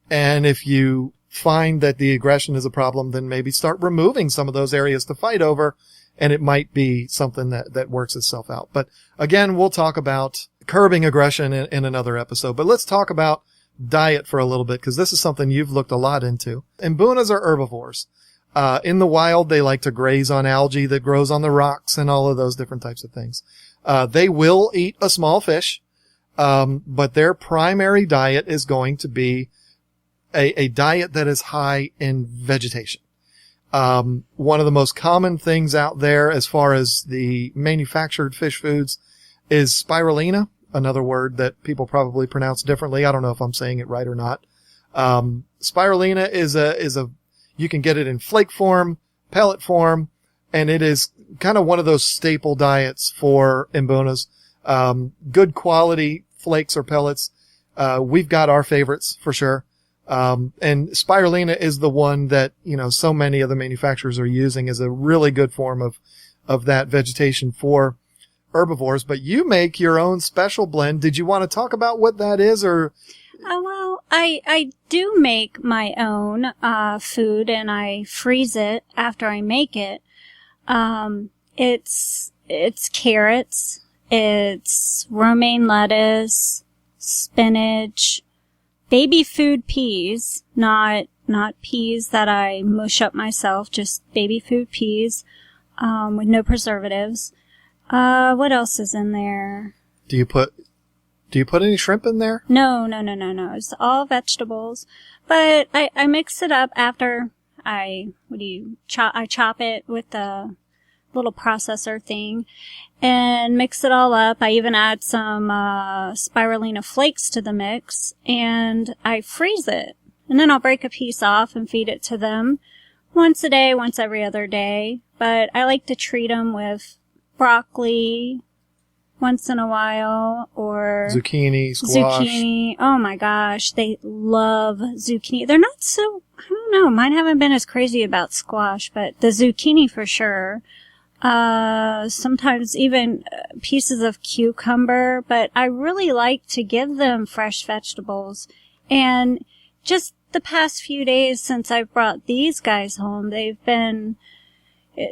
And if you find that the aggression is a problem, then maybe start removing some of those areas to fight over, and it might be something that works itself out. But again, we'll talk about curbing aggression in another episode. But let's talk about diet for a little bit, because this is something you've looked a lot into. Mbunas are herbivores. In the wild, they like to graze on algae that grows on the rocks and all of those different types of things. They will eat a small fish, but their primary diet is going to be a diet that is high in vegetation. One of the most common things out there as far as the manufactured fish foods is spirulina, another word that people probably pronounce differently. I don't know if I'm saying it right or not. Spirulina is you can get it in flake form, pellet form, and it is kind of one of those staple diets for Mbunas. Good quality flakes or pellets. We've got our favorites for sure. And spirulina is the one that, so many of the manufacturers are using as a really good form of that vegetation for herbivores. But you make your own special blend. Did you want to talk about what that is, or? Well, I do make my own, food, and I freeze it after I make it. It's carrots, it's romaine lettuce, spinach, baby food peas, not peas that I mush up myself, just baby food peas, with no preservatives. What else is in there? Do you put any shrimp in there? No. It's all vegetables. But I mix it up after I chop it with the little processor thing and mix it all up. I even add some spirulina flakes to the mix, and I freeze it. And then I'll break a piece off and feed it to them once a day, once every other day. But I like to treat them with broccoli once in a while, or zucchini, squash. Zucchini. Oh my gosh, they love zucchini. They're not so, I don't know, mine haven't been as crazy about squash, but the zucchini for sure. Sometimes even pieces of cucumber, but I really like to give them fresh vegetables. And just the past few days since I've brought these guys home, they've been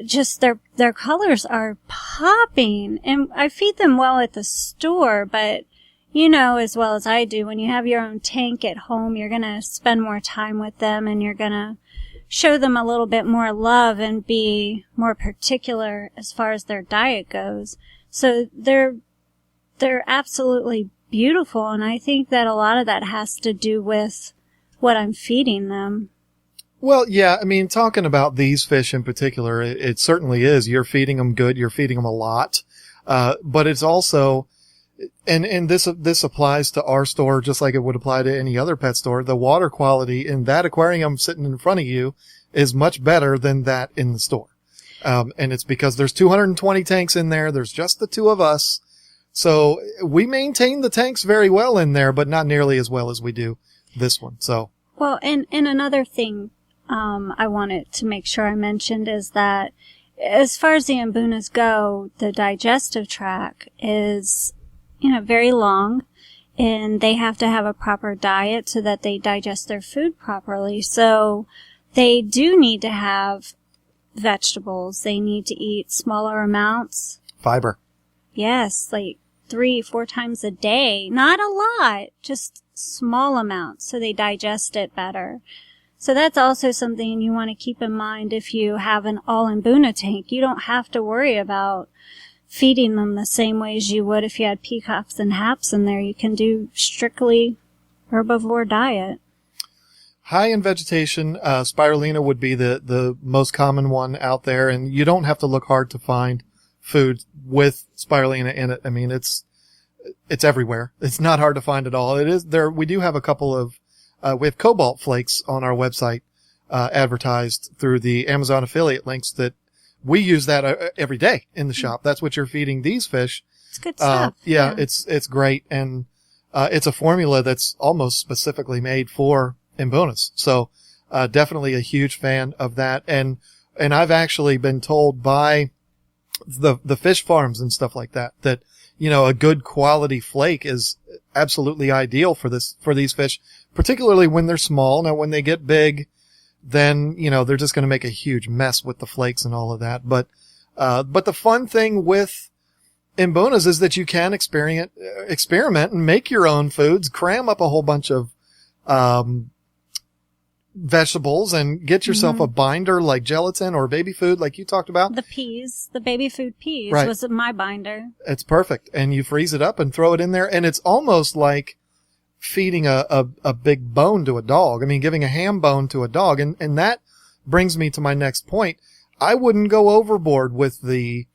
just, their colors are popping. And I feed them well at the store, but as well as I do, when you have your own tank at home, you're gonna spend more time with them, and you're gonna show them a little bit more love and be more particular as far as their diet goes. So they're absolutely beautiful, and I think that a lot of that has to do with what I'm feeding them. Well, yeah, I mean, talking about these fish in particular, it certainly is. You're feeding them good. You're feeding them a lot. But it's also, and this applies to our store just like it would apply to any other pet store. The water quality in that aquarium sitting in front of you is much better than that in the store. And it's because there's 220 tanks in there. There's just the two of us. So we maintain the tanks very well in there, but not nearly as well as we do this one. So. Well, and another thing, I wanted to make sure I mentioned is that as far as the Mbunas go, the digestive tract is, very long, and they have to have a proper diet so that they digest their food properly. So they do need to have vegetables. They need to eat smaller amounts. Fiber. Yes, like 3-4 times a day. Not a lot, just small amounts so they digest it better. So that's also something you want to keep in mind if you have an all-Mbuna tank. You don't have to worry about feeding them the same way as you would if you had peacocks and haps in there. You can do strictly herbivore diet. High in vegetation, spirulina would be the most common one out there, and you don't have to look hard to find food with spirulina in it. I mean, it's everywhere. It's not hard to find at all. It is there. We do have a couple of we have cobalt flakes on our website advertised through the Amazon affiliate links that we use that every day in the shop. That's what you're feeding these fish. It's good stuff. Yeah, it's great. And, it's a formula that's almost specifically made for Mbunas. So, definitely a huge fan of that. And I've actually been told by the fish farms and stuff like that, a good quality flake is absolutely ideal for these fish, particularly when they're small. Now, when they get big, then, they're just going to make a huge mess with the flakes and all of that. But the fun thing with Mbunas is that you can experiment and make your own foods, cram up a whole bunch of, vegetables and get yourself a binder like gelatin or baby food like you talked about. The baby food peas Right. was my binder. It's perfect. And you freeze it up and throw it in there. And it's almost like feeding a big bone to a dog. I mean, giving a ham bone to a dog. And that brings me to my next point. I wouldn't go overboard with the,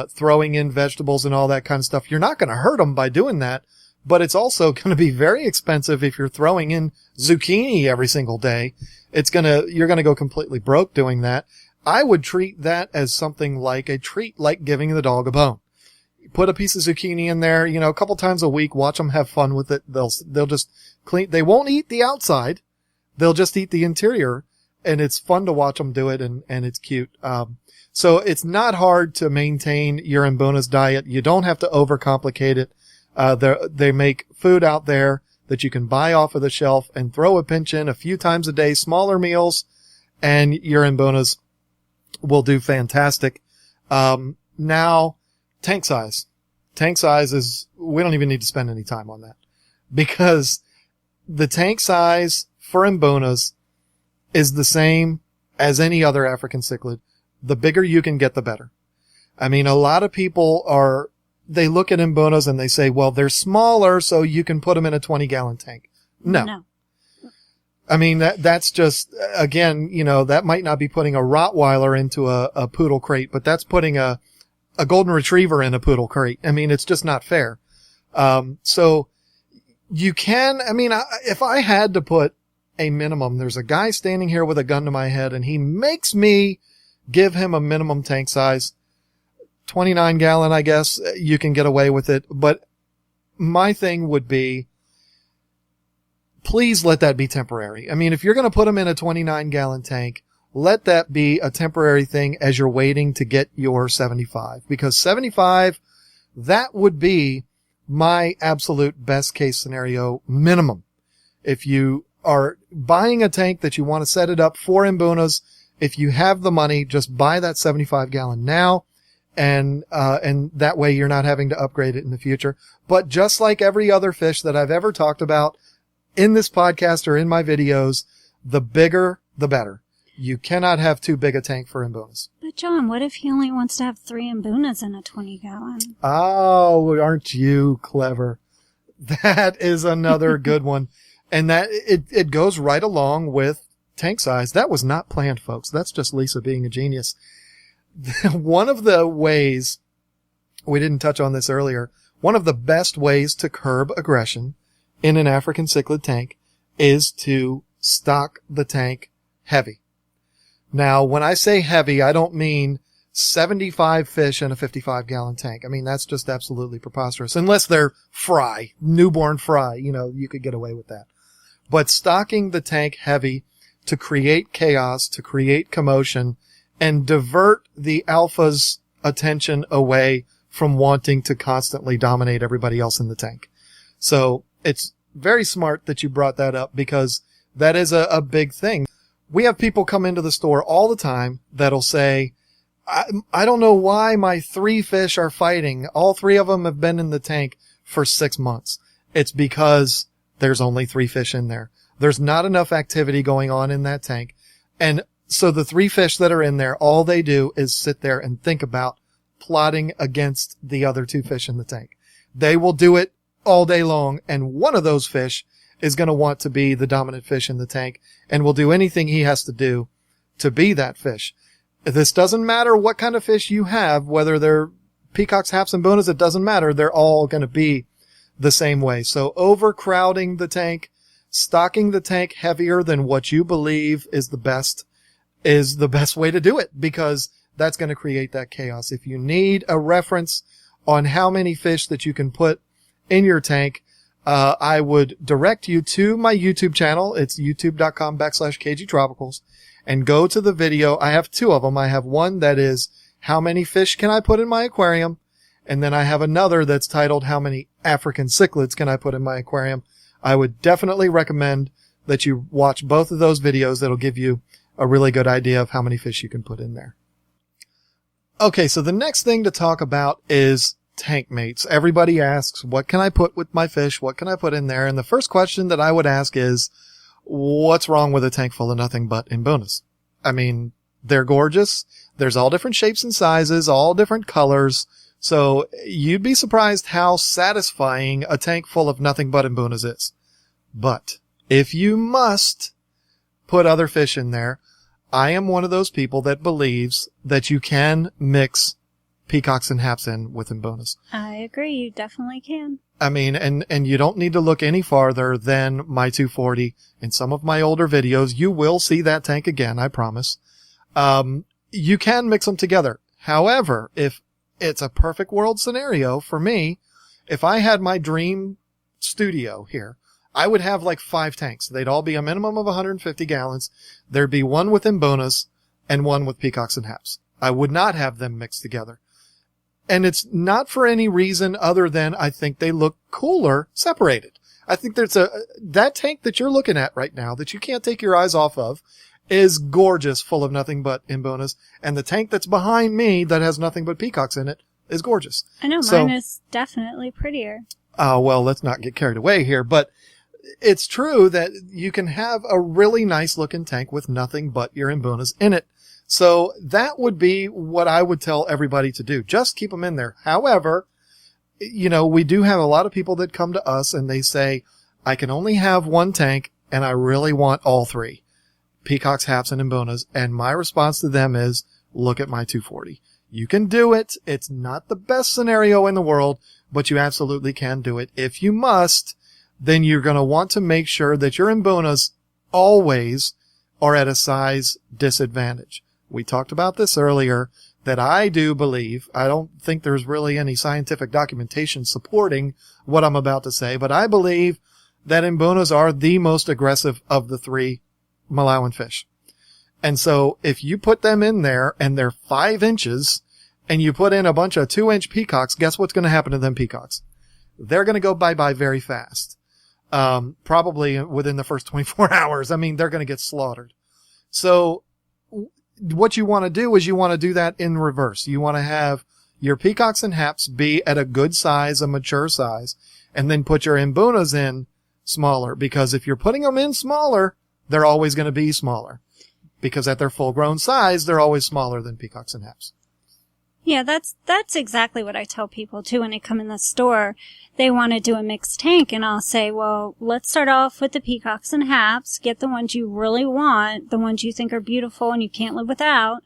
throwing in vegetables and all that kind of stuff. You're not going to hurt them by doing that, but it's also going to be very expensive if you're throwing in zucchini every single day. You're going to go completely broke doing that. I would treat that as something like a treat, like giving the dog a bone. Put a piece of zucchini in there, a couple times a week, watch them have fun with it. They'll just clean, they won't eat the outside. They'll just eat the interior, and it's fun to watch them do it, and it's cute. So it's not hard to maintain your Mbunas diet. You don't have to overcomplicate it. They make food out there that you can buy off of the shelf and throw a pinch in a few times a day, smaller meals, and your Mbunas will do fantastic. Now, tank size. Tank size is, we don't even need to spend any time on that, because the tank size for Mbunas is the same as any other African cichlid. The bigger you can get, the better. I mean, a lot of people they look at Mbunas and they say, well, they're smaller, so you can put them in a 20-gallon tank. No. I mean, that's just, again, that might not be putting a Rottweiler into a poodle crate, but that's putting a golden retriever in a poodle crate. I mean, it's just not fair. So you can, if I had to put a minimum, there's a guy standing here with a gun to my head, and he makes me give him a minimum tank size. 29 gallon, I guess you can get away with it. But my thing would be, please let that be temporary. I mean, if you're going to put them in a 29 gallon tank, let that be a temporary thing as you're waiting to get your 75, because 75, that would be my absolute best case scenario minimum. If you are buying a tank that you want to set it up for Mbunas, if you have the money, just buy that 75 gallon now. And that way you're not having to upgrade it in the future. But just like every other fish that I've ever talked about in this podcast or in my videos, the bigger, the better. You cannot have too big a tank for Mbunas. But John, what if he only wants to have 3 Mbunas in a 20-gallon? Oh, aren't you clever? That is another good one. And that it goes right along with tank size. That was not planned, folks. That's just Lisa being a genius. One of the ways, we didn't touch on this earlier, one of the best ways to curb aggression in an African cichlid tank is to stock the tank heavy. Now, when I say heavy, I don't mean 75 fish in a 55 gallon tank. I mean, that's just absolutely preposterous. Unless they're fry, newborn fry, you could get away with that. But stocking the tank heavy to create chaos, to create commotion, and divert the alpha's attention away from wanting to constantly dominate everybody else in the tank. So it's very smart that you brought that up, because that is a big thing. We have people come into the store all the time that'll say, I don't know why my 3 fish are fighting. All 3 of them have been in the tank for 6 months. It's because there's only 3 fish in there. There's not enough activity going on in that tank. And so the 3 fish that are in there, all they do is sit there and think about plotting against the other 2 fish in the tank. They will do it all day long, and one of those fish is going to want to be the dominant fish in the tank and will do anything he has to do to be that fish. This doesn't matter what kind of fish you have, whether they're peacocks, haps, and Mbunas, it doesn't matter. They're all going to be the same way. So overcrowding the tank, stocking the tank heavier than what you believe is the best way to do it, because that's going to create that chaos. If you need a reference on how many fish that you can put in your tank, I would direct you to my YouTube channel. It's youtube.com/KGTropicals, and go to the video. I have two of them. I have one that is how many fish can I put in my aquarium? And then I have another that's titled how many African cichlids can I put in my aquarium? I would definitely recommend that you watch both of those videos. That'll give you a really good idea of how many fish you can put in there. Okay, so the next thing to talk about is tank mates. Everybody asks, what can I put with my fish? What can I put in there? And the first question that I would ask is, what's wrong with a tank full of nothing but Mbunas? I mean, they're gorgeous. There's all different shapes and sizes, all different colors. So you'd be surprised how satisfying a tank full of nothing but Mbunas is. But if you must put other fish in there, I am one of those people that believes that you can mix peacocks and haps in with Mbunas. I agree. You definitely can. I mean, and you don't need to look any farther than my 240. In some of my older videos, you will see that tank again, I promise. You can mix them together. However, if it's a perfect world scenario for me, if I had my dream studio here, I would have like 5 tanks. They'd all be a minimum of 150 gallons. There'd be one with Mbunas and one with peacocks and haps. I would not have them mixed together. And it's not for any reason other than I think they look cooler separated. I think that tank that you're looking at right now that you can't take your eyes off of is gorgeous, full of nothing but Mbunas. And the tank that's behind me that has nothing but peacocks in it is gorgeous. I know, mine is definitely prettier. Well, let's not get carried away here, but it's true that you can have a really nice looking tank with nothing but your Mbunas in it. So that would be what I would tell everybody to do. Just keep them in there. However, you know, we do have a lot of people that come to us and they say, I can only have one tank and I really want all 3. Peacocks, haps, and Mbunas. And my response to them is, look at my 240. You can do it. It's not the best scenario in the world, but you absolutely can do it. If you must, then you're going to want to make sure that your Mbunas always are at a size disadvantage. We talked about this earlier, that I do believe, I don't think there's really any scientific documentation supporting what I'm about to say, but I believe that Mbunas are the most aggressive of the 3 Malawian fish. And so if you put them in there and they're 5 inches and you put in a bunch of 2-inch peacocks, guess what's going to happen to them peacocks? They're going to go bye-bye very fast. Probably within the first 24 hours. I mean, they're going to get slaughtered. So what you want to do is you want to do that in reverse. You want to have your peacocks and haps be at a good size, a mature size, and then put your Mbunas in smaller, because if you're putting them in smaller, they're always going to be smaller, because at their full grown size, they're always smaller than peacocks and haps. Yeah, that's exactly what I tell people too when they come in the store. They want to do a mixed tank, and I'll say, well, let's start off with the peacocks and haps, get the ones you really want, the ones you think are beautiful and you can't live without,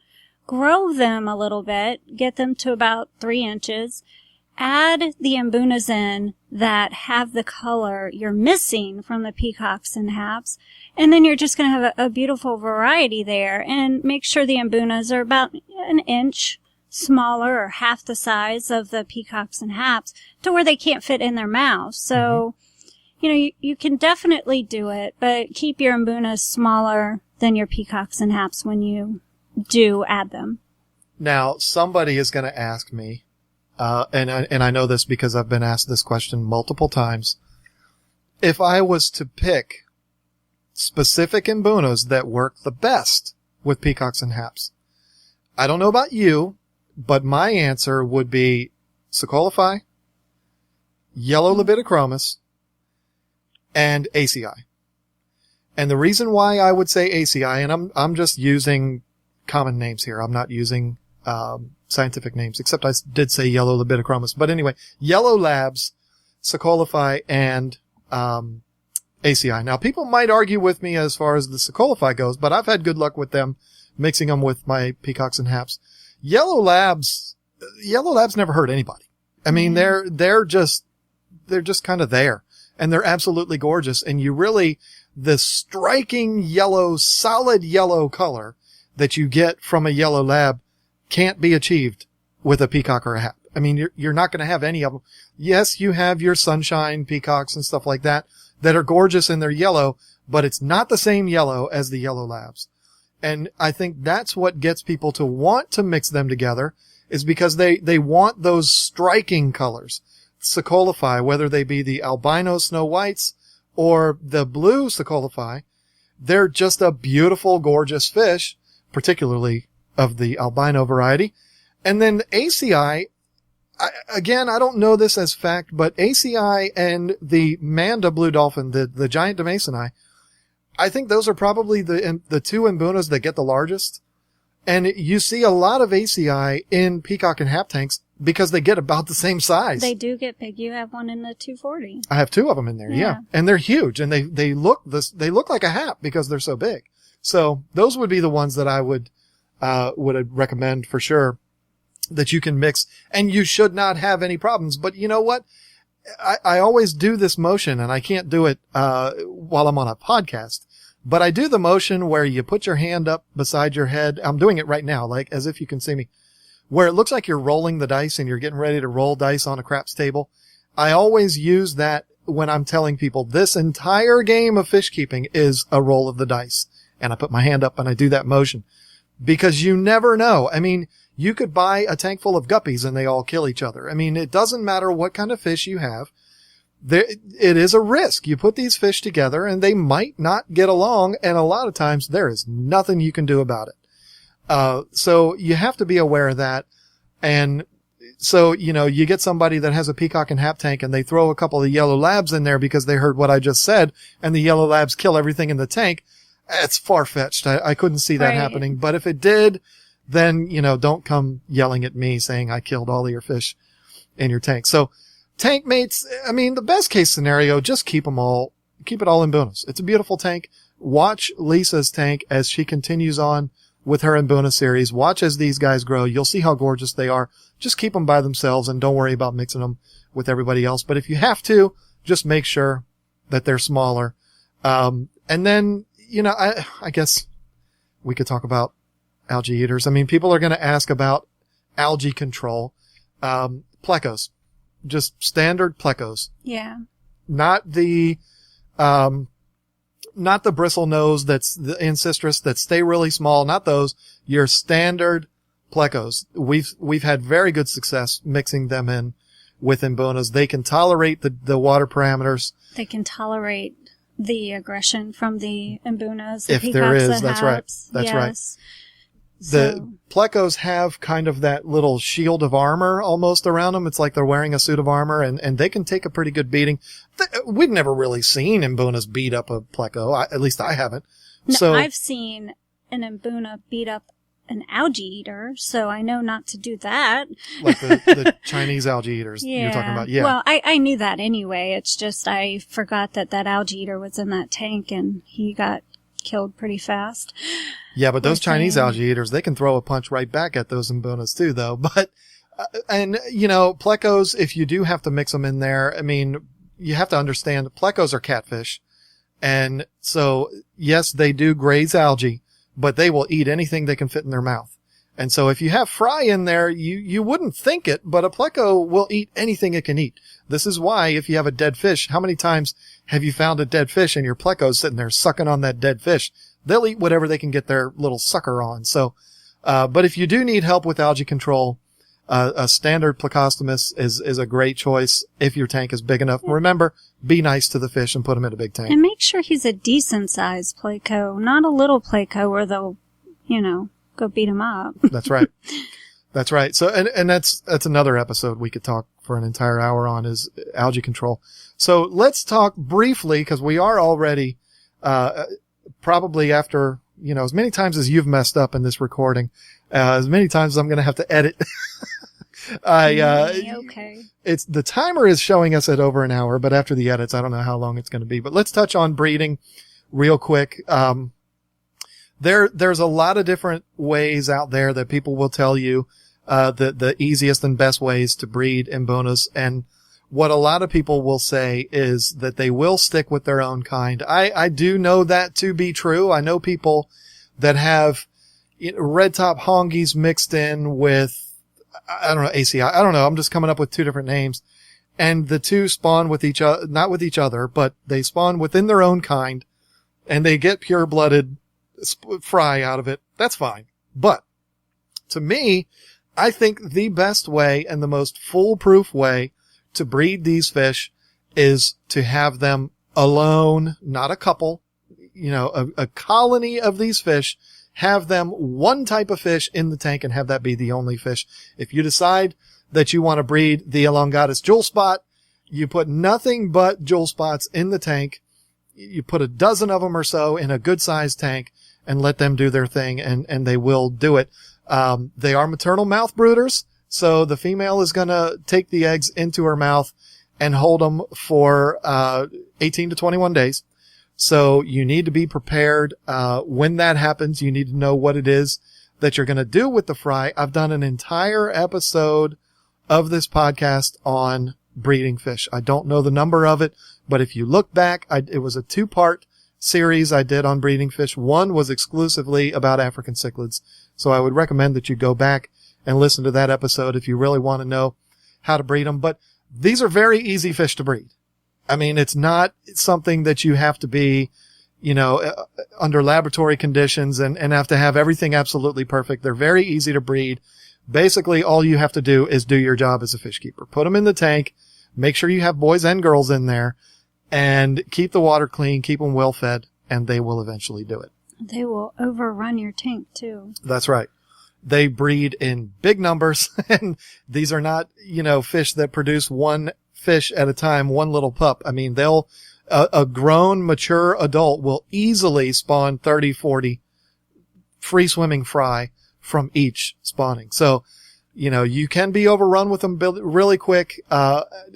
grow them a little bit, get them to about 3 inches, add the Mbunas in that have the color you're missing from the peacocks and haps, and then you're just going to have a beautiful variety there. And make sure the Mbunas are about 1 inch smaller or half the size of the peacocks and haps to where they can't fit in their mouth. So, you know, you can definitely do it, but keep your Mbunas smaller than your peacocks and haps when you do add them. Now, somebody is going to ask me, and I know this because I've been asked this question multiple times. If I was to pick specific Mbunas that work the best with peacocks and haps, I don't know about you, but my answer would be Socolify, Yellow Libidochromis, and ACI. And the reason why I would say ACI, and I'm just using common names here. I'm not using scientific names, except I did say Yellow Libidochromis. But anyway, Yellow Labs, Socolify, and ACI. Now, people might argue with me as far as the Socolify goes, but I've had good luck with them, mixing them with my peacocks and haps. Yellow Labs never hurt anybody. I mean, they're just kind of there, and they're absolutely gorgeous. And you really, the striking yellow, solid yellow color that you get from a yellow lab can't be achieved with a peacock or a hap. I mean, you're not going to have any of them. Yes, you have your sunshine peacocks and stuff like that are gorgeous in their yellow, but it's not the same yellow as the yellow labs. And I think that's what gets people to want to mix them together, is because they want those striking colors. Socolify, whether they be the albino snow whites or the blue Socolify, they're just a beautiful, gorgeous fish, particularly of the albino variety. And then ACI, I don't know this as fact, but ACI and the Manda blue dolphin, the giant Demasoni, I think those are probably the two Mbunas that get the largest. And you see a lot of ACI in peacock and hap tanks because they get about the same size. They do get big. You have one in the 240. I have two of them in there, yeah. And they're huge, and they look like a hap because they're so big. So those would be the ones that I would recommend for sure that you can mix, and you should not have any problems. But you know what? I always do this motion, and I can't do it while I'm on a podcast. But I do the motion where you put your hand up beside your head. I'm doing it right now, like as if you can see me, where it looks like you're rolling the dice and you're getting ready to roll dice on a craps table. I always use that when I'm telling people this entire game of fish keeping is a roll of the dice. And I put my hand up and I do that motion because you never know. I mean, you could buy a tank full of guppies and they all kill each other. I mean, it doesn't matter what kind of fish you have. It is a risk. You put these fish together and they might not get along. And a lot of times there is nothing you can do about it. So you have to be aware of that. And so, you get somebody that has a peacock and hap tank and they throw a couple of yellow labs in there because they heard what I just said and the yellow labs kill everything in the tank. It's far-fetched. I couldn't see that happening. But if it did, then, don't come yelling at me saying I killed all of your fish in your tank. So, tank mates, I mean, the best case scenario, just keep it all in Mbunas. It's a beautiful tank. Watch Lisa's tank as she continues on with her Mbuna series. Watch as these guys grow. You'll see how gorgeous they are. Just keep them by themselves and don't worry about mixing them with everybody else. But if you have to, just make sure that they're smaller. And then, I guess we could talk about algae eaters. I mean, people are going to ask about algae control. Plecos. Just standard plecos. Yeah. Not the bristle nose that's the ancistrus that stay really small. Not those. Your standard plecos. We've had very good success mixing them in with Mbunas. They can tolerate the water parameters. They can tolerate the aggression from the Mbunas. If there is, that's right. That's right. The plecos have kind of that little shield of armor almost around them. It's like they're wearing a suit of armor, and they can take a pretty good beating. We've never really seen Mbunas beat up a pleco. At least I haven't. No, so I've seen an Mbuna beat up an algae eater, so I know not to do that. Like the Chinese algae eaters you're talking about. Yeah. Well, I knew that anyway. It's just I forgot that algae eater was in that tank, and he got killed pretty fast. Yeah, but those Chinese algae eaters, they can throw a punch right back at those Mbunas too, though. But, plecos, if you do have to mix them in there, I mean, you have to understand plecos are catfish. And so, yes, they do graze algae, but they will eat anything they can fit in their mouth. And so if you have fry in there, you wouldn't think it, but a pleco will eat anything it can eat. This is why if you have a dead fish, how many times have you found a dead fish and your pleco's sitting there sucking on that dead fish? They'll eat whatever they can get their little sucker on. So, but if you do need help with algae control, a standard plecostomus is a great choice if your tank is big enough. Remember, be nice to the fish and put them in a big tank. And make sure he's a decent sized pleco, not a little pleco where they'll, go beat him up. That's right. That's right. So, and that's another episode we could talk for an entire hour on is algae control. So let's talk briefly, because we are already, probably after, as many times as you've messed up in this recording, as many times as I'm going to have to edit. Okay. It's the timer is showing us at over an hour, but after the edits, I don't know how long it's going to be, but let's touch on breeding real quick. There's a lot of different ways out there that people will tell you, the easiest and best ways to breed Mbunas. And what a lot of people will say is that they will stick with their own kind. I do know that to be true. I know people that have red top hongies mixed in with, I don't know, ACI. I don't know. I'm just coming up with two different names. And the two spawn with each other, not with each other, but they spawn within their own kind and they get pure-blooded fry out of it. That's fine. But to me, I think the best way and the most foolproof way to breed these fish is to have them alone, not a couple, a colony of these fish, have them one type of fish in the tank and have that be the only fish. If you decide that you want to breed the elongatus jewel spot, you put nothing but jewel spots in the tank. You put a dozen of them or so in a good sized tank and let them do their thing, and they will do it. They are maternal mouth brooders, so the female is going to take the eggs into her mouth and hold them for 18 to 21 days. So you need to be prepared. When that happens, you need to know what it is that you're going to do with the fry. I've done an entire episode of this podcast on breeding fish. I don't know the number of it, but if you look back, it was a 2-part series I did on breeding fish. One was exclusively about African cichlids. So I would recommend that you go back and listen to that episode if you really want to know how to breed them. But these are very easy fish to breed. I mean, it's not something that you have to be, under laboratory conditions and have to have everything absolutely perfect. They're very easy to breed. Basically, all you have to do is do your job as a fish keeper. Put them in the tank. Make sure you have boys and girls in there and keep the water clean, keep them well fed, and they will eventually do it. They will overrun your tank too. That's right. They breed in big numbers, and these are not, fish that produce one fish at a time, one little pup. I mean, a grown, mature adult will easily spawn 30, 40 free swimming fry from each spawning. So, you can be overrun with them really quick.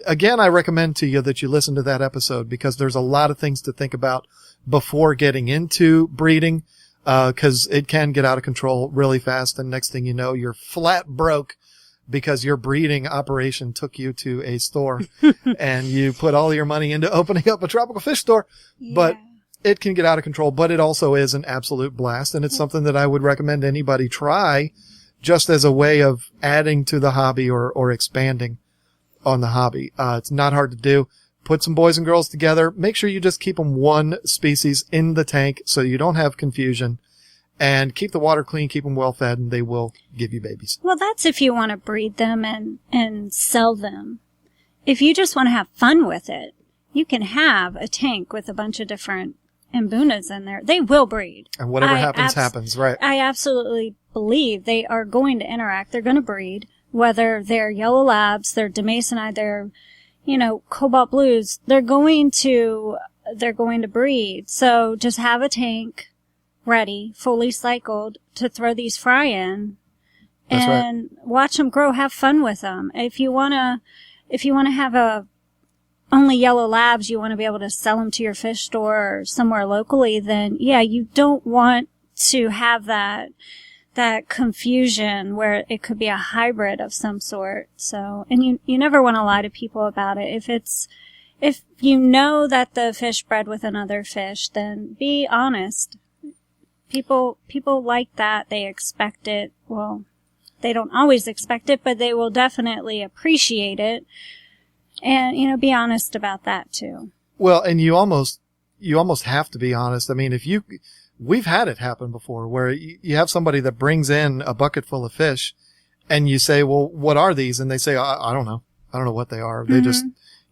Again, I recommend to you that you listen to that episode because there's a lot of things to think about before getting into breeding, cause it can get out of control really fast. And next thing you know, you're flat broke because your breeding operation took you to a store and you put all your money into opening up a tropical fish store. Yeah. But it can get out of control, but it also is an absolute blast. And it's something that I would recommend anybody try just as a way of adding to the hobby or expanding on the hobby. It's not hard to do. Put some boys and girls together. Make sure you just keep them one species in the tank so you don't have confusion. And keep the water clean, keep them well fed, and they will give you babies. Well, that's if you want to breed them and sell them. If you just want to have fun with it, you can have a tank with a bunch of different Mbunas in there. They will breed. And whatever happens, right. I absolutely believe they are going to interact. They're going to breed, whether they're yellow labs, they're demasonite, they're, cobalt blues. They're going to breed. So just have a tank ready, fully cycled to throw these fry in and watch them grow, have fun with them. If you want to have only yellow labs, you want to be able to sell them to your fish store or somewhere locally, then you don't want to have that confusion where it could be a hybrid of some sort. So, and you never want to lie to people about it. If you know that the fish bred with another fish, then be honest. People like that. They expect it. Well, they don't always expect it, but they will definitely appreciate it. And, be honest about that too. Well, and you almost have to be honest. I mean, we've had it happen before where you have somebody that brings in a bucket full of fish and you say, well, what are these? And they say, I don't know. I don't know what they are. They just,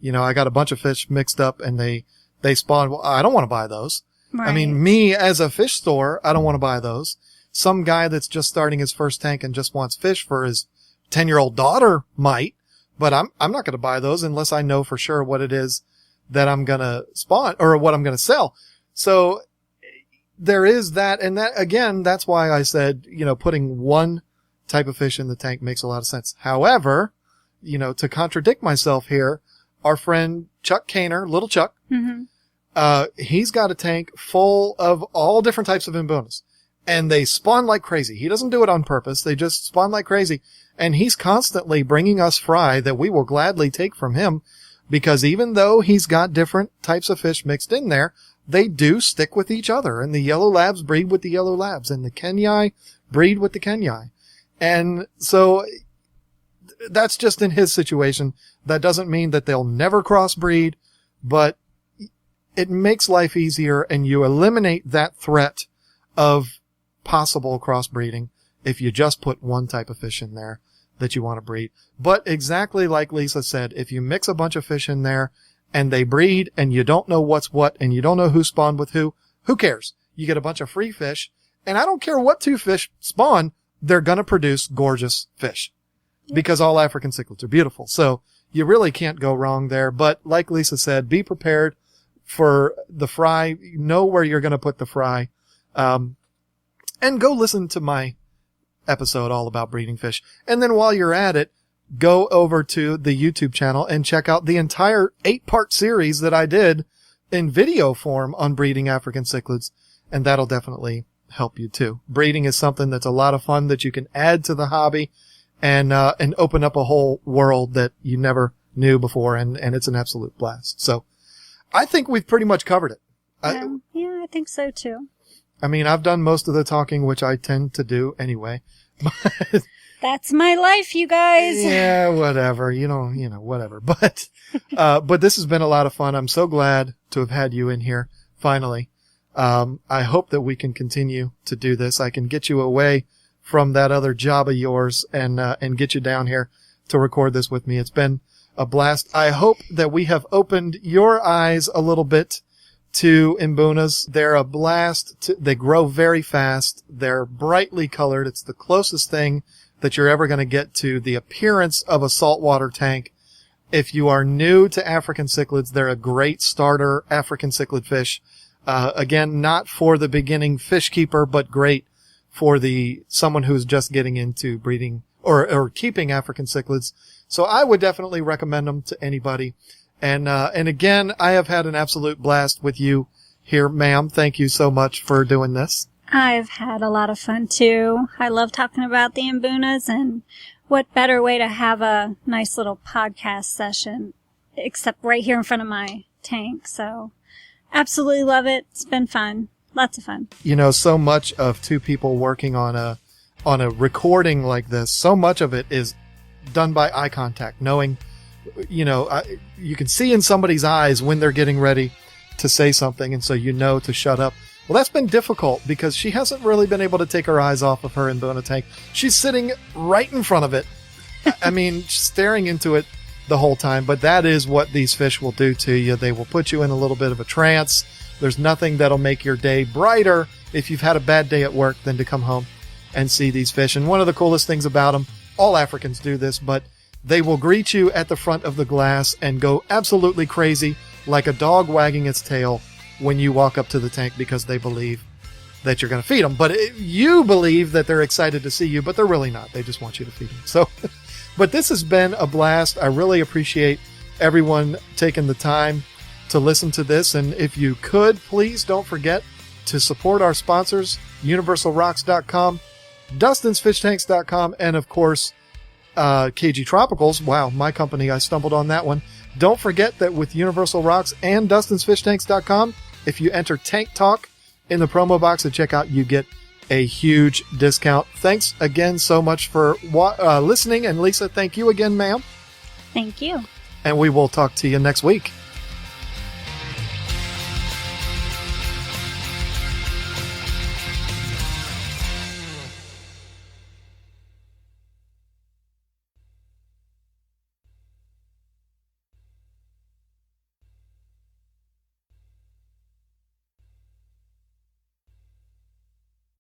I got a bunch of fish mixed up and they spawn. Well, I don't want to buy those. Right. I mean, me as a fish store, I don't want to buy those. Some guy that's just starting his first tank and just wants fish for his 10-year-old daughter might, but I'm not going to buy those unless I know for sure what it is that I'm going to spawn or what I'm going to sell. So there is that. And that, again, that's why I said, putting one type of fish in the tank makes a lot of sense. However, to contradict myself here, our friend Chuck Kaner, Little Chuck, he's got a tank full of all different types of Mbunas. And they spawn like crazy. He doesn't do it on purpose. They just spawn like crazy. And he's constantly bringing us fry that we will gladly take from him. because even though he's got different types of fish mixed in there, they do stick with each other. And the yellow labs breed with the yellow labs, and the Kenyai breed with the Kenyai. And so that's just in his situation. That doesn't mean that they'll never crossbreed, but it makes life easier, and you eliminate that threat of possible crossbreeding if you just put one type of fish in there that you want to breed. But exactly like Lisa said, if you mix a bunch of fish in there and they breed and you don't know what's what and you don't know who spawned with who cares? You get a bunch of free fish, and I don't care what two fish spawn, they're going to produce gorgeous fish because all African cichlids are beautiful. So you really can't go wrong there. But like Lisa said, be prepared for the fry. Know where you're going to put the fry. And go listen to my episode all about breeding fish. And then while you're at it, go over to the YouTube channel and check out the entire 8-part series that I did in video form on breeding African cichlids. And that'll definitely help you too. Breeding is something that's a lot of fun that you can add to the hobby and open up a whole world that you never knew before. And it's an absolute blast. So I think we've pretty much covered it. Yeah, I think so too. I mean, I've done most of the talking, which I tend to do anyway. But that's my life, you guys. Yeah, whatever. Whatever. But this has been a lot of fun. I'm so glad to have had you in here finally. I hope that we can continue to do this. I can get you away from that other job of yours and get you down here to record this with me. It's been a blast. I hope that we have opened your eyes a little bit to Mbunas. They're a blast. They grow very fast. They're brightly colored. It's the closest thing that you're ever going to get to the appearance of a saltwater tank. If you are new to African cichlids, they're a great starter African cichlid fish. Again, not for the beginning fish keeper, but great for someone who's just getting into breeding or keeping African cichlids. So I would definitely recommend them to anybody. And again, I have had an absolute blast with you here, ma'am. Thank you so much for doing this. I've had a lot of fun too. I love talking about the Mbunas, and what better way to have a nice little podcast session except right here in front of my tank. So absolutely love it. It's been fun. Lots of fun. So much of two people working on a recording like this, so much of it is done by eye contact, knowing, you can see in somebody's eyes when they're getting ready to say something, and so to shut up. Well, that's been difficult because she hasn't really been able to take her eyes off of her Mbuna tank. She's sitting right in front of it. I mean, staring into it the whole time, but that is what these fish will do to you. They will put you in a little bit of a trance. There's nothing that'll make your day brighter if you've had a bad day at work than to come home and see these fish. And one of the coolest things about them, all Africans do this, but they will greet you at the front of the glass and go absolutely crazy like a dog wagging its tail when you walk up to the tank because they believe that you're going to feed them. But you believe that they're excited to see you, but they're really not. They just want you to feed them. So, but this has been a blast. I really appreciate everyone taking the time to listen to this. And if you could, please don't forget to support our sponsors, universalrocks.com, dustinsfishtanks.com, and of course, KGTropicals. Wow, my company, I stumbled on that one. Don't forget that with Universal Rocks and dustinsfishtanks.com, if you enter Tank Talk in the promo box at checkout, you get a huge discount. Thanks again so much for listening. And Lisa, thank you again, ma'am. Thank you. And we will talk to you next week.